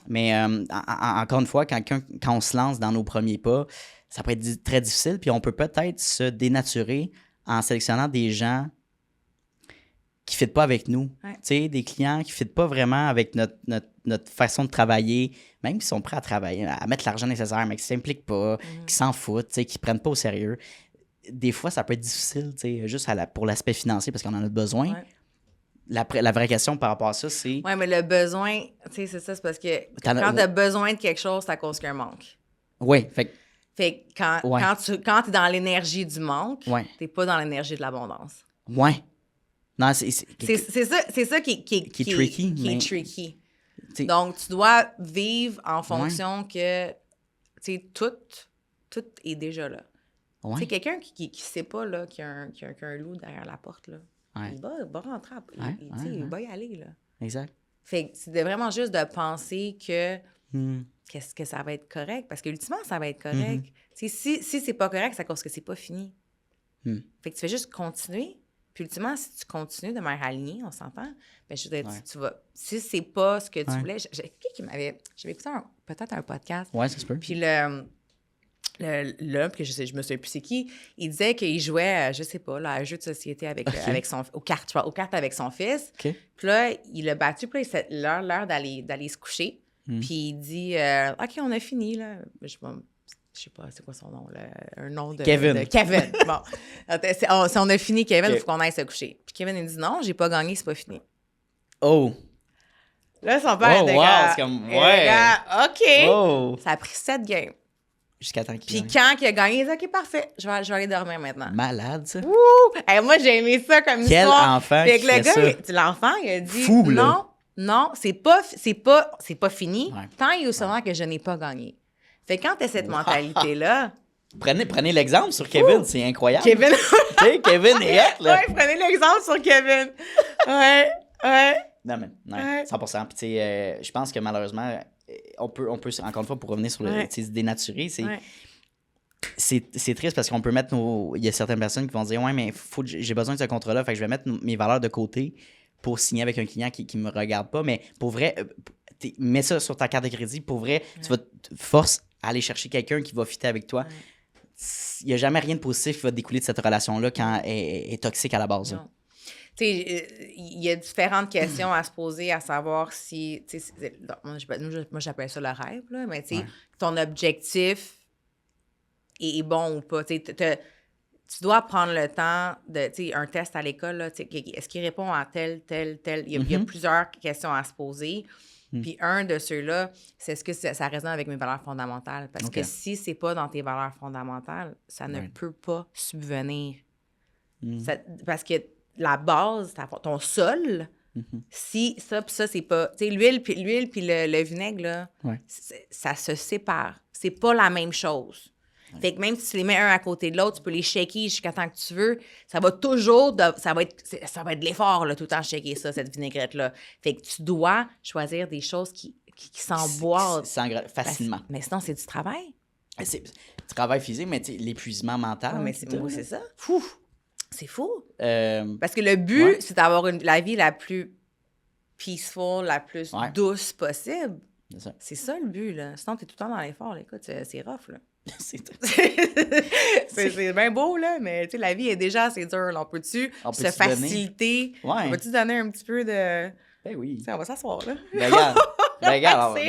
Speaker 2: Mais encore une fois, quand on se lance dans nos premiers pas, ça peut être très difficile, puis on peut peut-être se dénaturer en sélectionnant des gens qui ne fitent pas avec nous. Tu sais, des clients qui ne fitent pas vraiment avec notre façon de travailler, même qui sont prêts à travailler, à mettre l'argent nécessaire, mais qui ne s'impliquent pas, qui s'en foutent, qui ne prennent pas au sérieux. Des fois, ça peut être difficile, tu sais, juste pour l'aspect financier, parce qu'on en a besoin. La vraie question par rapport à ça, c'est...
Speaker 3: Oui, mais le besoin, tu sais, c'est ça, c'est parce que quand tu as besoin de quelque chose, c'est à cause qu'il y a un manque.
Speaker 2: Oui,
Speaker 3: fait que quand tu es dans l'énergie du manque, tu n'es pas dans l'énergie de l'abondance.
Speaker 2: Oui. Non, c'est
Speaker 3: ça qui est tricky. Qui est tricky. Donc, tu dois vivre en fonction que, tu sais, tout est déjà là. Tu sais, quelqu'un qui ne sait pas là, qu'il y a un loup derrière la porte, là, il va rentrer, il va y aller. Là.
Speaker 2: Exact.
Speaker 3: Fait que c'est vraiment juste de penser que qu'est-ce que ça va être correct, parce qu'ultimement, ça va être correct. Si c'est pas correct, c'est à cause que c'est pas fini. Fait que tu fais juste continuer. Puis ultimement, si tu continues de manière alignée, on s'entend, ben je veux dire, tu vas... Si c'est pas ce que tu voulais... J'avais écouté peut-être un podcast.
Speaker 2: Oui, ça se peut.
Speaker 3: Puis l'homme, que je me souviens plus c'est qui, il disait qu'il jouait, je sais pas, là, à un jeu de société aux cartes avec son fils. Puis là, il l'a battu, puis là, c'est l'heure d'aller se coucher. Puis il dit, OK, on a fini, là. Je sais pas, c'est quoi son nom, là? Un nom de...
Speaker 2: Kevin.
Speaker 3: Kevin, bon. Si on a fini, Kevin, il faut qu'on aille se coucher. Puis Kevin, il dit, non, j'ai pas gagné, c'est pas fini.
Speaker 2: Oh!
Speaker 3: Là, son père était
Speaker 2: c'est comme,
Speaker 3: OK!
Speaker 2: Oh.
Speaker 3: Ça a pris 7 games.
Speaker 2: Jusqu'à temps qu'il
Speaker 3: Puis quand il a gagné, il dit, OK, parfait, je vais aller dormir maintenant.
Speaker 2: Malade, ça.
Speaker 3: Ouh! Hey, moi, j'ai aimé ça comme
Speaker 2: Quel
Speaker 3: histoire.
Speaker 2: enfant
Speaker 3: Puis
Speaker 2: qui fait ça?
Speaker 3: L'enfant, il a dit,
Speaker 2: Fou, là.
Speaker 3: non, c'est pas fini tant et aussi longtemps que je n'ai pas gagné. Fait que quand tu as cette mentalité-là...
Speaker 2: Prenez l'exemple sur Kevin, c'est incroyable.
Speaker 3: Kevin...
Speaker 2: Kevin est hot, là.
Speaker 3: Oui, prenez l'exemple sur Kevin. Ouais.
Speaker 2: Non, mais 100%. Puis, tu sais, je pense que malheureusement, on peut, encore une fois, pour revenir sur le se dénaturer, c'est triste parce qu'on peut mettre il y a certaines personnes qui vont dire, ouais, mais j'ai besoin de ce contrat-là, fait que je vais mettre mes valeurs de côté pour signer avec un client qui me regarde pas. Mais pour vrai, mets ça sur ta carte de crédit. Pour vrai, tu vas force aller chercher quelqu'un qui va fitter avec toi. Il n'y a jamais rien de positif qui va découler de cette relation-là quand elle est toxique à la base.
Speaker 3: Non. Tu sais, il y a différentes questions à se poser, à savoir si, tu sais, moi j'appelle ça le rêve, là, mais tu sais, ton objectif est bon ou pas. Tu dois prendre le temps de, tu sais, un test à l'école, là, est-ce qu'il répond à tel. Il y a plusieurs questions à se poser. Puis un de ceux-là, c'est est-ce que ça résonne avec mes valeurs fondamentales? Parce que si c'est pas dans tes valeurs fondamentales, ça ne peut pas subvenir. Parce que la base, ton sol, si ça puis ça, c'est pas... Tu sais, l'huile puis le vinaigre, là, ça se sépare. C'est pas la même chose. Fait que même si tu les mets un à côté de l'autre, tu peux les shaker jusqu'à temps que tu veux. Ça va toujours... Ça va être de l'effort, là, tout le temps, shaker ça, cette vinaigrette-là. Fait que tu dois choisir des choses qui s'emboîtent.
Speaker 2: Facilement.
Speaker 3: Mais sinon, c'est du travail.
Speaker 2: C'est travail physique, mais l'épuisement mental.
Speaker 3: Ouais, mais c'est ça. Fou! C'est fou. Parce que le but,
Speaker 2: Ouais.
Speaker 3: c'est d'avoir la vie la plus peaceful, la plus douce possible. C'est ça le but, là. Sinon, t'es tout le temps dans l'effort, là. Écoute, c'est rough, là.
Speaker 2: C'est
Speaker 3: bien beau, là, mais tu sais, la vie est déjà assez dure. Là. On peut-tu se faciliter?
Speaker 2: Ouais.
Speaker 3: On peut-tu donner un petit peu de...
Speaker 2: Ben oui.
Speaker 3: T'sais, on va s'asseoir, là.
Speaker 2: Regarde,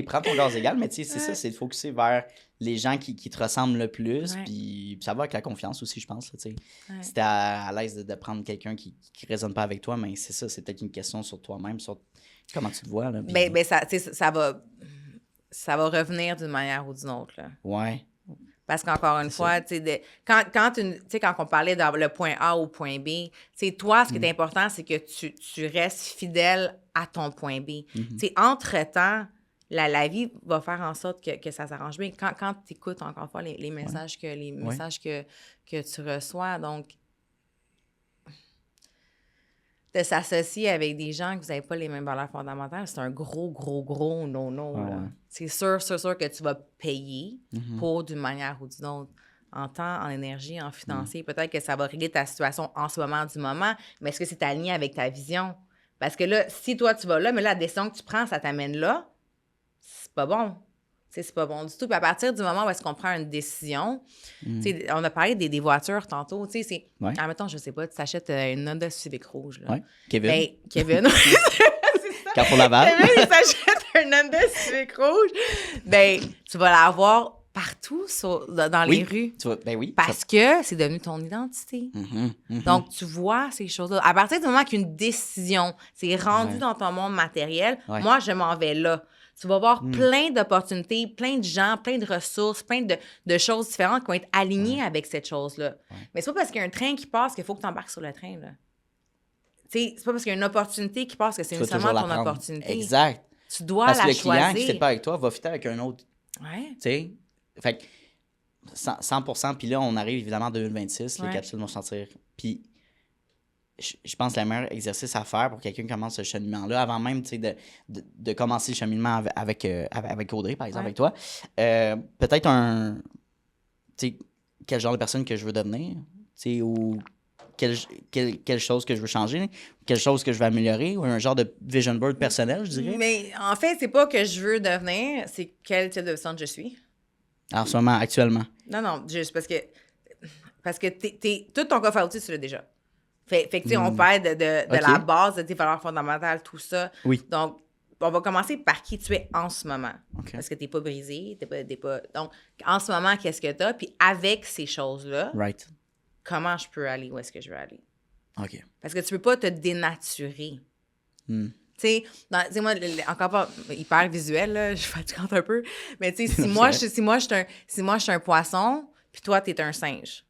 Speaker 2: prends ton gaz égal, mais tu sais, c'est ça, c'est de focuser vers les gens qui te ressemblent le plus, puis ça va avec la confiance aussi, je pense, tu sais. Si t'es à l'aise de prendre quelqu'un qui résonne pas avec toi, mais c'est ça, c'est peut-être une question sur toi-même, sur comment tu te vois, là. Puis...
Speaker 3: Ben ça va revenir d'une manière ou d'une autre, là.
Speaker 2: Ouais.
Speaker 3: Parce qu'encore une fois, tu sais, quand on parlait de le point A au point B, tu sais, toi, ce qui est important, c'est que tu restes fidèle à ton point B. Tu sais, entre-temps, la vie va faire en sorte que ça s'arrange bien. Quand tu écoutes, encore une fois, les messages, messages que tu reçois, donc, de s'associer avec des gens que vous n'avez pas les mêmes valeurs fondamentales, c'est un gros no-no. C'est sûr que tu vas payer pour d'une manière ou d'une autre. En temps, en énergie, en financier. Peut-être que ça va régler ta situation en ce moment du moment, mais est-ce que c'est aligné avec ta vision? Parce que là, si toi, tu vas là, mais là, la décision que tu prends, ça t'amène là, c'est pas bon. C'est pas bon du tout. Puis à partir du moment où est-ce qu'on prend une décision, on a parlé des voitures tantôt, tu sais, c'est... Admettons, je sais pas, tu t'achètes une Honda Civic rouge, là.
Speaker 2: Ouais. Kevin.
Speaker 3: Kevin, c'est ça.
Speaker 2: Carrefour Laval.
Speaker 3: Kevin, il s'achète une Honda Civic rouge. Ben, tu vas l'avoir partout dans les rues. Parce que c'est devenu ton identité. Donc, tu vois ces choses-là. À partir du moment qu'une décision s'est rendue dans ton monde matériel, moi, je m'en vais là. Tu vas voir plein d'opportunités, plein de gens, plein de ressources, plein de choses différentes qui vont être alignées avec cette chose-là. Mais c'est pas parce qu'il y a un train qui passe qu'il faut que tu embarques sur le train, là. Tu sais, c'est pas parce qu'il y a une opportunité qui passe que c'est nécessairement ton opportunité.
Speaker 2: Exact.
Speaker 3: Tu dois
Speaker 2: parce
Speaker 3: la
Speaker 2: choisir. Parce que le client qui ne fait pas avec toi va fitter avec un autre.
Speaker 3: Ouais.
Speaker 2: Tu sais? Fait que 100%. Puis là, on arrive évidemment en 2026. Les capsules vont sortir. Puis je pense que le meilleur exercice à faire pour quelqu'un qui commence ce cheminement-là, avant même de commencer le cheminement avec Audrey, par exemple, avec toi, peut-être quel genre de personne que je veux devenir, ou quelle chose que je veux changer, quelle chose que je veux améliorer, ou un genre de vision board personnel, je dirais.
Speaker 3: Mais en fait, c'est pas que je veux devenir, c'est quel type de personne je suis.
Speaker 2: En ce moment, actuellement.
Speaker 3: Non, juste parce que tout ton coffre à outils, tu l'as déjà. Fait que, tu sais, on parle de la base de tes valeurs fondamentales, tout ça.
Speaker 2: Oui.
Speaker 3: Donc, on va commencer par qui tu es en ce moment. Parce que t'es pas brisé, t'es pas... Donc, en ce moment, qu'est-ce que t'as? Puis avec ces choses-là, comment je peux aller où est-ce que je veux aller?
Speaker 2: OK.
Speaker 3: Parce que tu peux pas te dénaturer. Tu sais, moi, encore pas hyper visuel, là, je fatigante un peu, mais tu sais, si moi, je suis un poisson, puis toi, t'es un singe,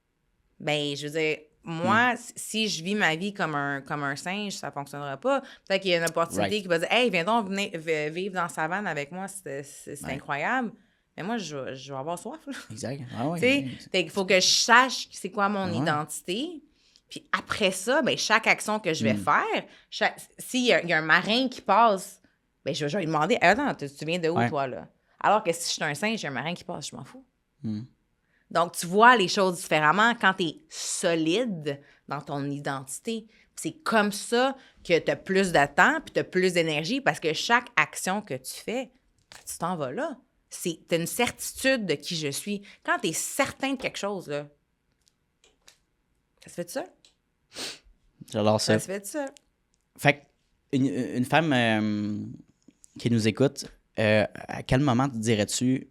Speaker 3: ben, je veux dire, moi, si je vis ma vie comme un singe, ça fonctionnera pas. Peut-être qu'il y a une opportunité qui va dire « Hey, viens donc vivre dans la savane avec moi, c'est incroyable. » Mais moi, je vais avoir soif, là.
Speaker 2: Exact.
Speaker 3: Il faut que je sache c'est quoi mon identité. Puis après ça, ben, chaque action que je vais faire, s'il y a un marin qui passe, ben, je vais lui demander « Attends, tu viens de où, toi, là? » Alors que si je suis un singe, il y a un marin qui passe, je m'en fous. Donc, tu vois les choses différemment quand tu es solide dans ton identité. C'est comme ça que tu as plus de temps puis tu as plus d'énergie parce que chaque action que tu fais, tu t'en vas là. T'as une certitude de qui je suis. Quand t'es certain de quelque chose, là, ça se fait de ça?
Speaker 2: J'adore ça.
Speaker 3: Ça se fait de ça.
Speaker 2: Fait que une femme qui nous écoute, à quel moment te dirais-tu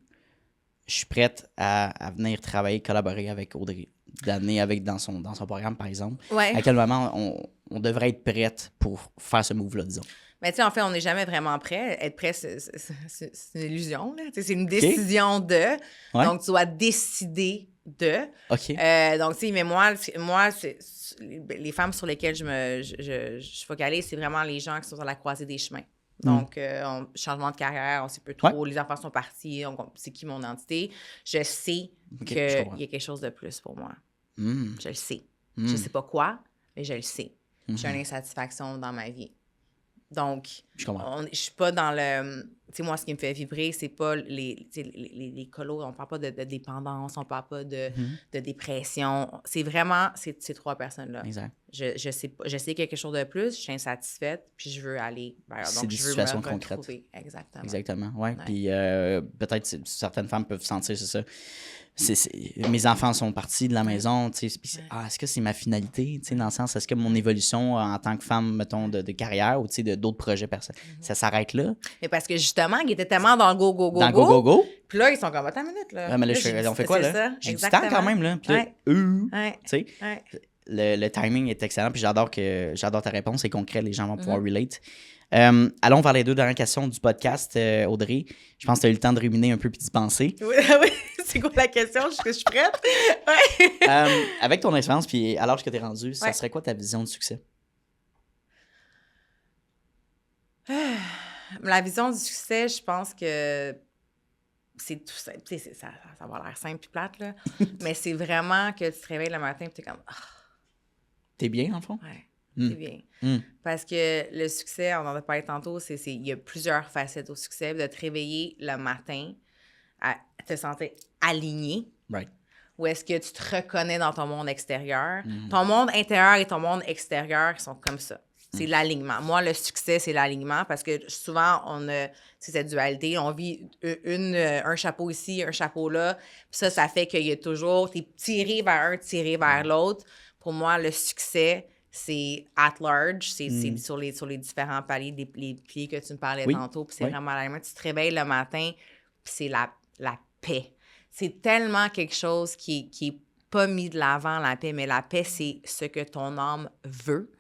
Speaker 2: je suis prête à venir travailler, collaborer avec Audrey, d'amener avec dans son programme, par exemple?
Speaker 3: Ouais.
Speaker 2: À quel moment on devrait être prête pour faire ce move-là, disons?
Speaker 3: Mais tu sais, en fait, on n'est jamais vraiment prêt. Être prêt, c'est une illusion, là. C'est une décision de.
Speaker 2: Ouais.
Speaker 3: Donc, tu dois décider de.
Speaker 2: OK.
Speaker 3: Donc, tu sais, mais moi les femmes sur lesquelles je focalise, c'est vraiment les gens qui sont sur la croisée des chemins. Donc, changement de carrière, on sait plus trop, les enfants sont partis, c'est qui mon entité. Je sais qu'il y a quelque chose de plus pour moi. Je le sais. Je sais pas quoi, mais je le sais. J'ai une insatisfaction dans ma vie. Donc, je suis pas dans le... Tu sais, moi, ce qui me fait vibrer, c'est pas les colos, on parle pas de dépendance, on parle pas de dépression. C'est vraiment ces trois personnes-là.
Speaker 2: Exact.
Speaker 3: Je sais pas, je sais quelque chose de plus, je suis insatisfaite, puis je veux aller vers...
Speaker 2: C'est
Speaker 3: donc,
Speaker 2: des
Speaker 3: je veux
Speaker 2: situations
Speaker 3: me
Speaker 2: concrètes.
Speaker 3: retrouver. Exactement.
Speaker 2: Exactement, ouais. Puis peut-être certaines femmes peuvent sentir, c'est ça. Mes enfants sont partis de la maison, tu sais, est-ce que c'est ma finalité, tu sais, dans le sens, est-ce que mon évolution en tant que femme, mettons, de carrière ou, tu sais, d'autres projets personnels, ça s'arrête là?
Speaker 3: Mais parce que, justement, ils étaient tellement dans le go, go, go,
Speaker 2: dans go, go, go.
Speaker 3: Puis là, ils sont comme, attends une minute, là.
Speaker 2: Ouais, mais là, on fait quoi, là?
Speaker 3: Ça,
Speaker 2: j'ai du temps quand même, là. Puis là, tu sais, le timing est excellent, puis j'adore ta réponse, c'est concret, les gens vont pouvoir relate. Allons vers les 2 dernières questions du podcast, Audrey. Je pense que tu as eu le temps de ruminer un peu puis d'y penser.
Speaker 3: Oui, c'est quoi la question? Je suis prête? Ouais.
Speaker 2: Avec ton expérience, puis à l'âge que tu es rendu, ça serait quoi ta vision de succès?
Speaker 3: La vision du succès, je pense que c'est tout simple. Ça va avoir l'air simple et plate, là. Mais c'est vraiment que tu te réveilles le matin et tu es comme...
Speaker 2: T'es bien, en fond?
Speaker 3: Ouais. C'est bien. Parce que le succès, on en a parlé tantôt, il y a plusieurs facettes au succès. De te réveiller le matin, à te sentir aligné.
Speaker 2: Right.
Speaker 3: Ou est-ce que tu te reconnais dans ton monde extérieur? Ton monde intérieur et ton monde extérieur sont comme ça. C'est l'alignement. Moi, le succès, c'est l'alignement parce que souvent, on a cette dualité. On vit un chapeau ici, un chapeau là. Puis ça fait qu'il y a toujours... T'es tiré vers un, tiré vers l'autre. Pour moi, le succès... c'est at large, c'est sur les différents paliers, les piliers que tu me parlais tantôt, puis c'est vraiment l'alignement. Tu te réveilles le matin, puis c'est la paix. C'est tellement quelque chose qui est pas mis de l'avant, la paix, mais la paix, c'est ce que ton âme veut.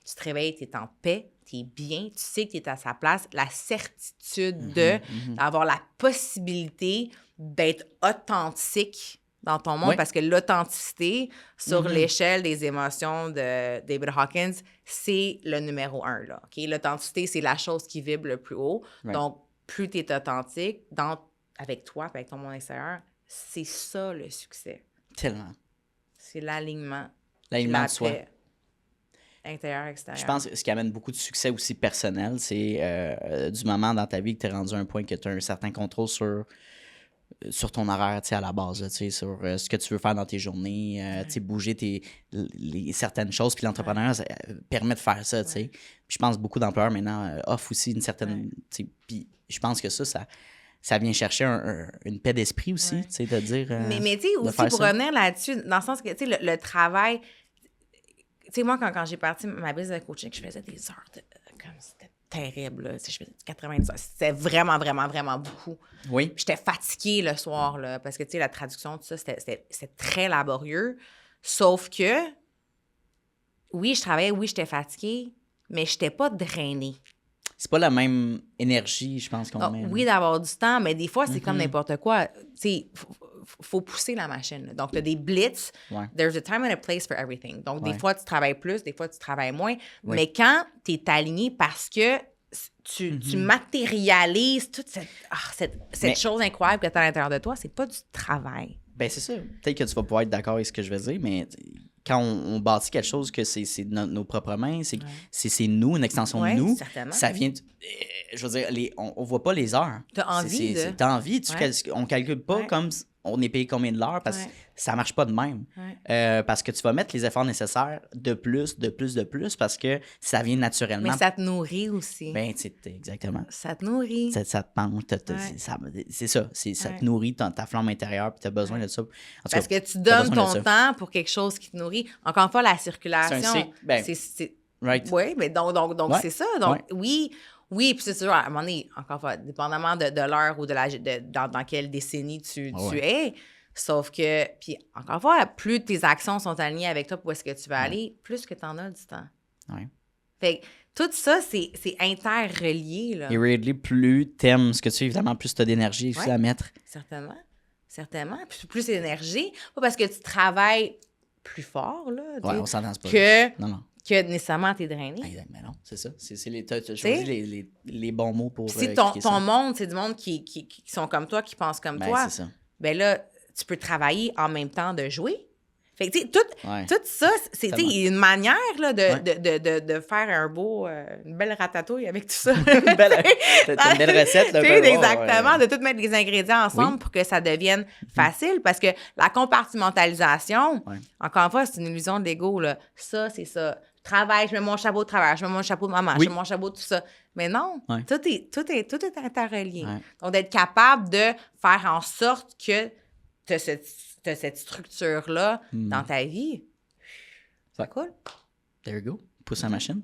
Speaker 3: Tu te réveilles, tu es en paix, tu es bien, tu sais que tu es à sa place, la certitude d'avoir la possibilité d'être authentique dans ton monde, parce que l'authenticité, sur l'échelle des émotions de David Hawkins, c'est le numéro 1, là, OK? L'authenticité, c'est la chose qui vibre le plus haut. Donc, plus tu es authentique avec toi, avec ton monde extérieur, c'est ça, le succès.
Speaker 2: Tellement.
Speaker 3: C'est l'alignement.
Speaker 2: L'alignement de soi.
Speaker 3: Paix, intérieur, extérieur.
Speaker 2: Je pense que ce qui amène beaucoup de succès aussi personnel, c'est du moment dans ta vie que tu es rendu à un point que tu as un certain contrôle sur ton horaire, tu sais, à la base, tu sais, sur ce que tu veux faire dans tes journées, tu sais, bouger certaines choses. Puis l'entrepreneuriat permet de faire ça, tu sais. Puis je pense beaucoup d'employeurs maintenant offrent aussi une certaine... tu sais, puis je pense que ça vient chercher une paix d'esprit aussi, tu sais, de dire...
Speaker 3: mais tu sais, aussi, pour revenir là-dessus, dans le sens que, tu sais, le travail... Tu sais, moi, quand j'ai parti ma business de coaching, je faisais des heures comme c'était terrible, là. Je faisais 90 heures. C'était vraiment, vraiment, vraiment beaucoup.
Speaker 2: Oui.
Speaker 3: Puis j'étais fatiguée le soir, là, parce que, tu sais, la traduction, tout ça, c'était très laborieux. Sauf que, oui, je travaillais, oui, j'étais fatiguée, mais j'étais pas drainée.
Speaker 2: C'est pas la même énergie, je pense, qu'on met.
Speaker 3: Oui, d'avoir du temps, mais des fois, c'est comme n'importe quoi. Tu sais, faut pousser la machine, là. Donc, tu as des blitz. There's a time and a place for everything. Donc, des fois, tu travailles plus, des fois, tu travailles moins. Mais quand tu es aligné parce que tu matérialises toute cette chose incroyable que tu as à l'intérieur de toi, c'est pas du travail.
Speaker 2: Ben c'est ça. Peut-être que tu vas pouvoir être d'accord avec ce que je veux dire, mais quand on bâtit quelque chose que c'est nos propres mains, c'est nous, une extension de nous,
Speaker 3: certainement.
Speaker 2: Ça vient... je veux dire, on voit pas les heures.
Speaker 3: T'as envie
Speaker 2: t'as envie. On calcule pas comme on est payé combien de l'heure, parce que ça marche pas de même. Parce que tu vas mettre les efforts nécessaires de plus, parce que ça vient naturellement.
Speaker 3: Mais ça te nourrit aussi.
Speaker 2: Ben, exactement.
Speaker 3: Ça te nourrit.
Speaker 2: Ça te mange. C'est ça. Ça te nourrit ta flamme intérieure, puis tu as besoin de ça.
Speaker 3: Parce que tu donnes ton temps pour quelque chose qui te nourrit. Encore une fois, la circulation, c'est
Speaker 2: right.
Speaker 3: Oui, mais donc c'est ça. Donc, oui, puis c'est sûr, à un moment donné, encore une fois, dépendamment de l'heure ou dans quelle décennie tu es, sauf que, puis encore une fois, plus tes actions sont alignées avec toi pour où est-ce que tu vas aller, plus que tu en as du temps.
Speaker 2: Ouais.
Speaker 3: Fait que tout ça, c'est interrelié, là.
Speaker 2: Et Ridley, plus t'aimes ce que tu fais, évidemment, plus t'as d'énergie à mettre.
Speaker 3: Certainement. Puis plus d'énergie, pas parce que tu travailles plus fort, là,
Speaker 2: on s'entend pas.
Speaker 3: Que nécessairement t'es drainé.
Speaker 2: Exact, mais non, c'est ça. Tu as choisi les bons mots pour
Speaker 3: si ton monde, c'est du monde qui sont comme toi, qui pensent comme toi,
Speaker 2: c'est ça.
Speaker 3: Ben là, tu peux travailler en même temps de jouer. Fait que, tu sais, tout ça, c'est une manière là, de faire une belle ratatouille avec tout ça.
Speaker 2: une belle recette.
Speaker 3: Exactement, de tout mettre les ingrédients ensemble pour que ça devienne facile. Parce que la compartimentalisation, encore une fois, c'est une illusion de l'ego. Là. Ça, c'est ça. Travail, je mets mon chapeau de travail, je mets mon chapeau de maman, je mets mon chapeau de tout ça. Mais non, tout est interrelié. Donc, d'être capable de faire en sorte que tu as cette structure-là dans ta vie. C'est cool.
Speaker 2: There you go. Pousse à machine.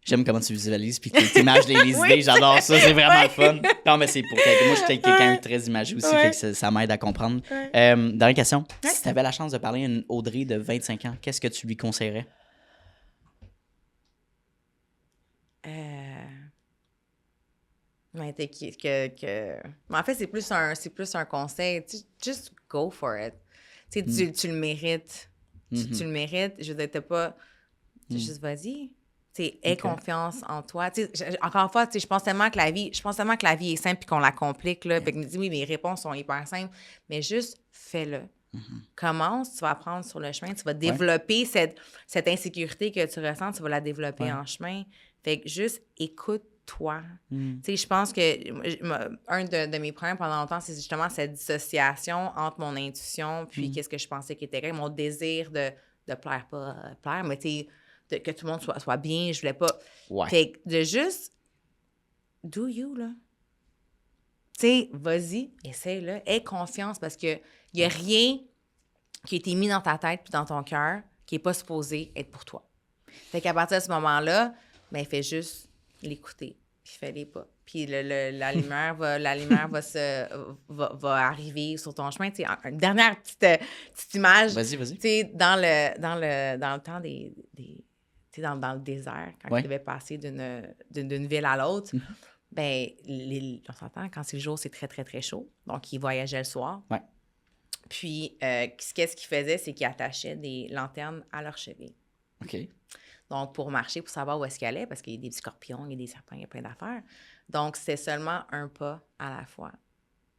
Speaker 2: J'aime comment tu visualises puis que tu images les idées. J'adore ça. C'est vraiment le fun. Non, mais c'est pour moi, je suis quelqu'un de très imagé aussi. Fait que ça m'aide à comprendre. Dernière question. Si tu avais la chance de parler à une Audrey de 25 ans, qu'est-ce que tu lui conseillerais?
Speaker 3: Mais en fait, c'est plus un conseil. Just go for it. Tu le mérites. Tu le mérites. Je veux dire, t'as pas... Juste vas-y. Aie confiance en toi. Encore une fois, je pense tellement que la vie est simple et qu'on la complique. Là, puis que me dit, oui, mes réponses sont hyper simples. Mais juste fais-le. Commence, tu vas apprendre sur le chemin. Tu vas développer cette insécurité que tu ressens. Tu vas la développer en chemin. Fait que juste écoute-toi. Je pense que un de mes problèmes pendant longtemps, c'est justement cette dissociation entre mon intuition puis qu'est-ce que je pensais qui était vrai, mon désir de plaire, pas plaire, mais que tout le monde soit bien, je voulais pas. Fait que de juste do you, là. Vas-y, essaye-le, aie confiance parce que il y a rien qui a été mis dans ta tête puis dans ton cœur qui est pas supposé être pour toi. Fait qu'à partir de ce moment-là, ben fais juste l'écouter, puis fais-les pas. Puis la lumière va arriver sur ton chemin. Une dernière petite image.
Speaker 2: Vas-y.
Speaker 3: Dans le temps dans le désert, quand il devait passer d'une ville à l'autre, ben on s'entend, quand c'est le jour, c'est très, très, très chaud. Donc, il voyageait le soir. Puis, qu'est-ce qu'il faisait? C'est qu'il attachait des lanternes à leur cheville.
Speaker 2: OK.
Speaker 3: Donc, pour marcher, pour savoir où est-ce qu'elle allait, parce qu'il y a des scorpions, il y a des serpents, il y a plein d'affaires. Donc, c'est seulement un pas à la fois.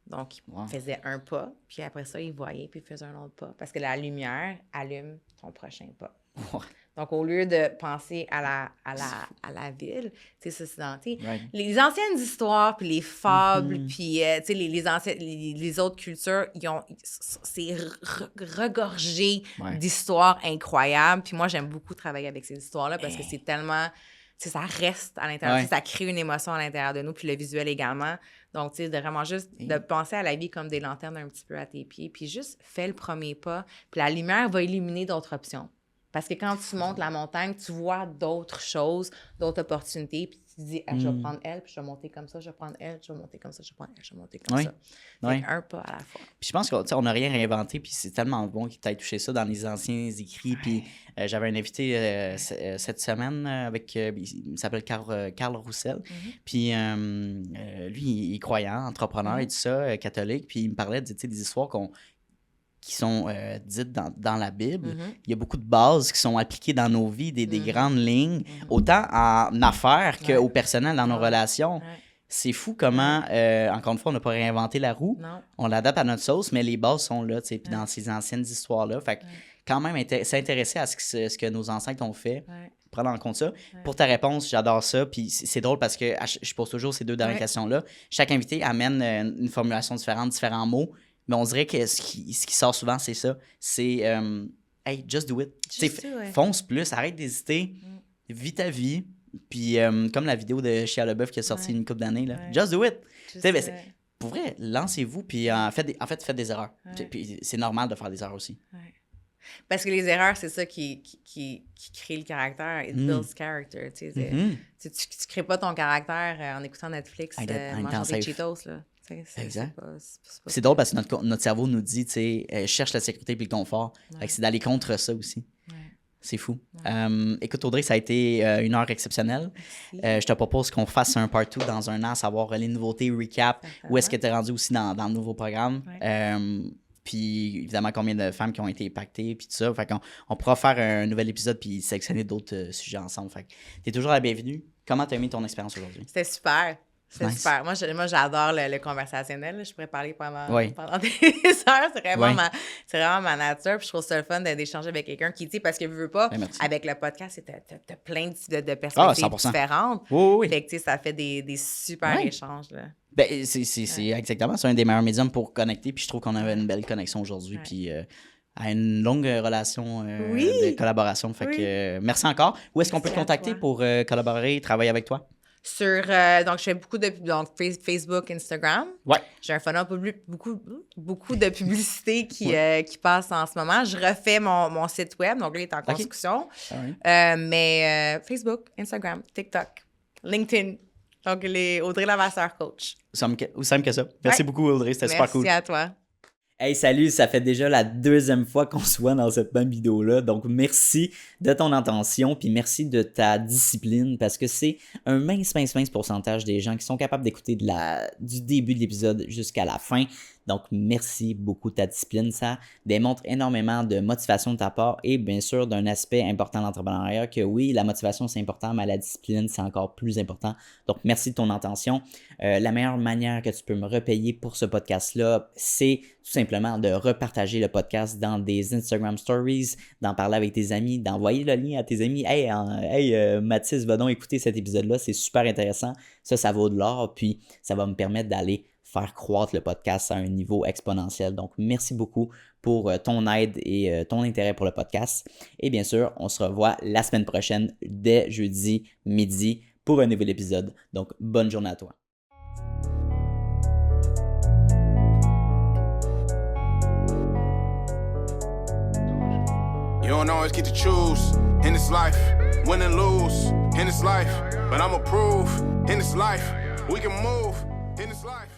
Speaker 3: Donc, il faisait un pas, puis après ça, il voyait, puis il faisait un autre pas. Parce que la lumière allume ton prochain pas. Donc, au lieu de penser à la ville, tu sais, ça, c'est dans... Les anciennes histoires, puis les fables, puis, tu sais, les autres cultures, c'est regorgé d'histoires incroyables. Puis moi, j'aime beaucoup travailler avec ces histoires-là parce que c'est tellement... ça reste à l'intérieur, ça crée une émotion à l'intérieur de nous, puis le visuel également. Donc, tu sais, de vraiment juste de penser à la vie comme des lanternes un petit peu à tes pieds, puis juste fais le premier pas, puis la lumière va illuminer d'autres options. Parce que quand tu montes la montagne, tu vois d'autres choses, d'autres opportunités, puis tu te dis, je vais prendre elle, puis je vais monter comme ça, je vais prendre elle, je vais monter comme ça, je vais prendre elle, je vais monter comme ça. Fait un pas à la fois.
Speaker 2: Puis je pense qu'on n'a rien réinventé, puis c'est tellement bon qu'il t'ait touché ça dans les anciens écrits. Puis j'avais un invité cette semaine avec, il s'appelle Carl Roussel. Puis lui, il est croyant, entrepreneur et tout ça, catholique, puis il me parlait des histoires qui sont dites dans la Bible. Il y a beaucoup de bases qui sont appliquées dans nos vies, des grandes lignes, autant en affaires qu'au personnel, dans nos relations. C'est fou comment, encore une fois, on n'a pas réinventé la roue. On l'adapte à notre sauce, mais les bases sont là, tu sais, puis dans ces anciennes histoires-là. Fait que quand même, s'intéresser à ce que nos ancêtres ont fait, prendre en compte ça. Pour ta réponse, j'adore ça, puis c'est drôle parce que je pose toujours ces deux dernières questions-là. Chaque invité amène une formulation différente, différents mots, Mais on dirait que ce qui sort souvent, c'est ça. C'est hey, just do it. Fonce plus, arrête d'hésiter, vis ta vie. Puis comme la vidéo de Shia LaBeouf qui a sorti une couple d'années, là, just do it. Pour vrai, lancez-vous, puis faites des erreurs. Puis c'est normal de faire des erreurs aussi.
Speaker 3: Ouais. Parce que les erreurs, c'est ça qui crée le caractère. It builds character. Tu crées pas ton caractère en écoutant Netflix, mangeant des Cheetos. Là.
Speaker 2: Exact. C'est drôle parce que notre cerveau nous dit, cherche la sécurité et le confort. Fait que c'est d'aller contre ça aussi. Ouais. C'est fou. Ouais. Écoute, Audrey, ça a été une heure exceptionnelle. Je te propose qu'on fasse un part 2 dans un an, savoir les nouveautés, recap, où est-ce que tu es rendu aussi dans le nouveau programme. Ouais. Puis évidemment, combien de femmes qui ont été impactées, puis tout ça. Fait qu'on pourra faire un nouvel épisode puis sélectionner d'autres sujets ensemble. Fait que t'es toujours la bienvenue. Comment t'as aimé ton expérience aujourd'hui?
Speaker 3: C'était super. C'était super. Moi, j'adore le conversationnel. Je pourrais parler pendant des heures. C'est vraiment ma nature. Puis je trouve ça le fun d'échanger avec quelqu'un qui, parce que je veux pas, avec le podcast, t'as plein de perspectives différentes.
Speaker 2: Oui.
Speaker 3: Fait que ça fait des super échanges. Là.
Speaker 2: Ben, c'est exactement. C'est un des meilleurs médiums pour connecter. Puis je trouve qu'on avait une belle connexion aujourd'hui. Puis à une longue relation de collaboration. Fait que merci encore. Où est-ce qu'on peut te contacter pour collaborer, travailler avec toi?
Speaker 3: Donc, je fais beaucoup de Facebook, Instagram.
Speaker 2: Ouais.
Speaker 3: J'ai un funnel beaucoup de publicité qui passe en ce moment. Je refais mon site web, donc là, il est en construction. Mais Facebook, Instagram, TikTok, LinkedIn. Donc, Audrey Lavasseur, coach.
Speaker 2: Aussi simple que ça. Merci beaucoup, Audrey. C'était super cool.
Speaker 3: Merci à toi.
Speaker 4: Hey, salut, ça fait déjà la 2e fois qu'on se voit dans cette même vidéo-là. Donc, merci de ton attention, puis merci de ta discipline, parce que c'est un mince pourcentage des gens qui sont capables d'écouter du début de l'épisode jusqu'à la fin. Donc, merci beaucoup de ta discipline. Ça démontre énormément de motivation de ta part et bien sûr d'un aspect important de l'entrepreneuriat que oui, la motivation c'est important, mais la discipline c'est encore plus important. Donc, merci de ton attention. La meilleure manière que tu peux me repayer pour ce podcast-là, c'est tout simplement de repartager le podcast dans des Instagram Stories, d'en parler avec tes amis, d'envoyer le lien à tes amis. Hey, Mathis, va donc écouter cet épisode-là, c'est super intéressant. Ça vaut de l'or, puis ça va me permettre d'aller faire croître le podcast à un niveau exponentiel. Donc, merci beaucoup pour ton aide et ton intérêt pour le podcast. Et bien sûr, on se revoit la semaine prochaine dès jeudi midi pour un nouvel épisode. Donc, bonne journée à toi.
Speaker 1: You don't always get to choose in this life, win and lose in this life. But I'ma prove in this life, we can move in this life.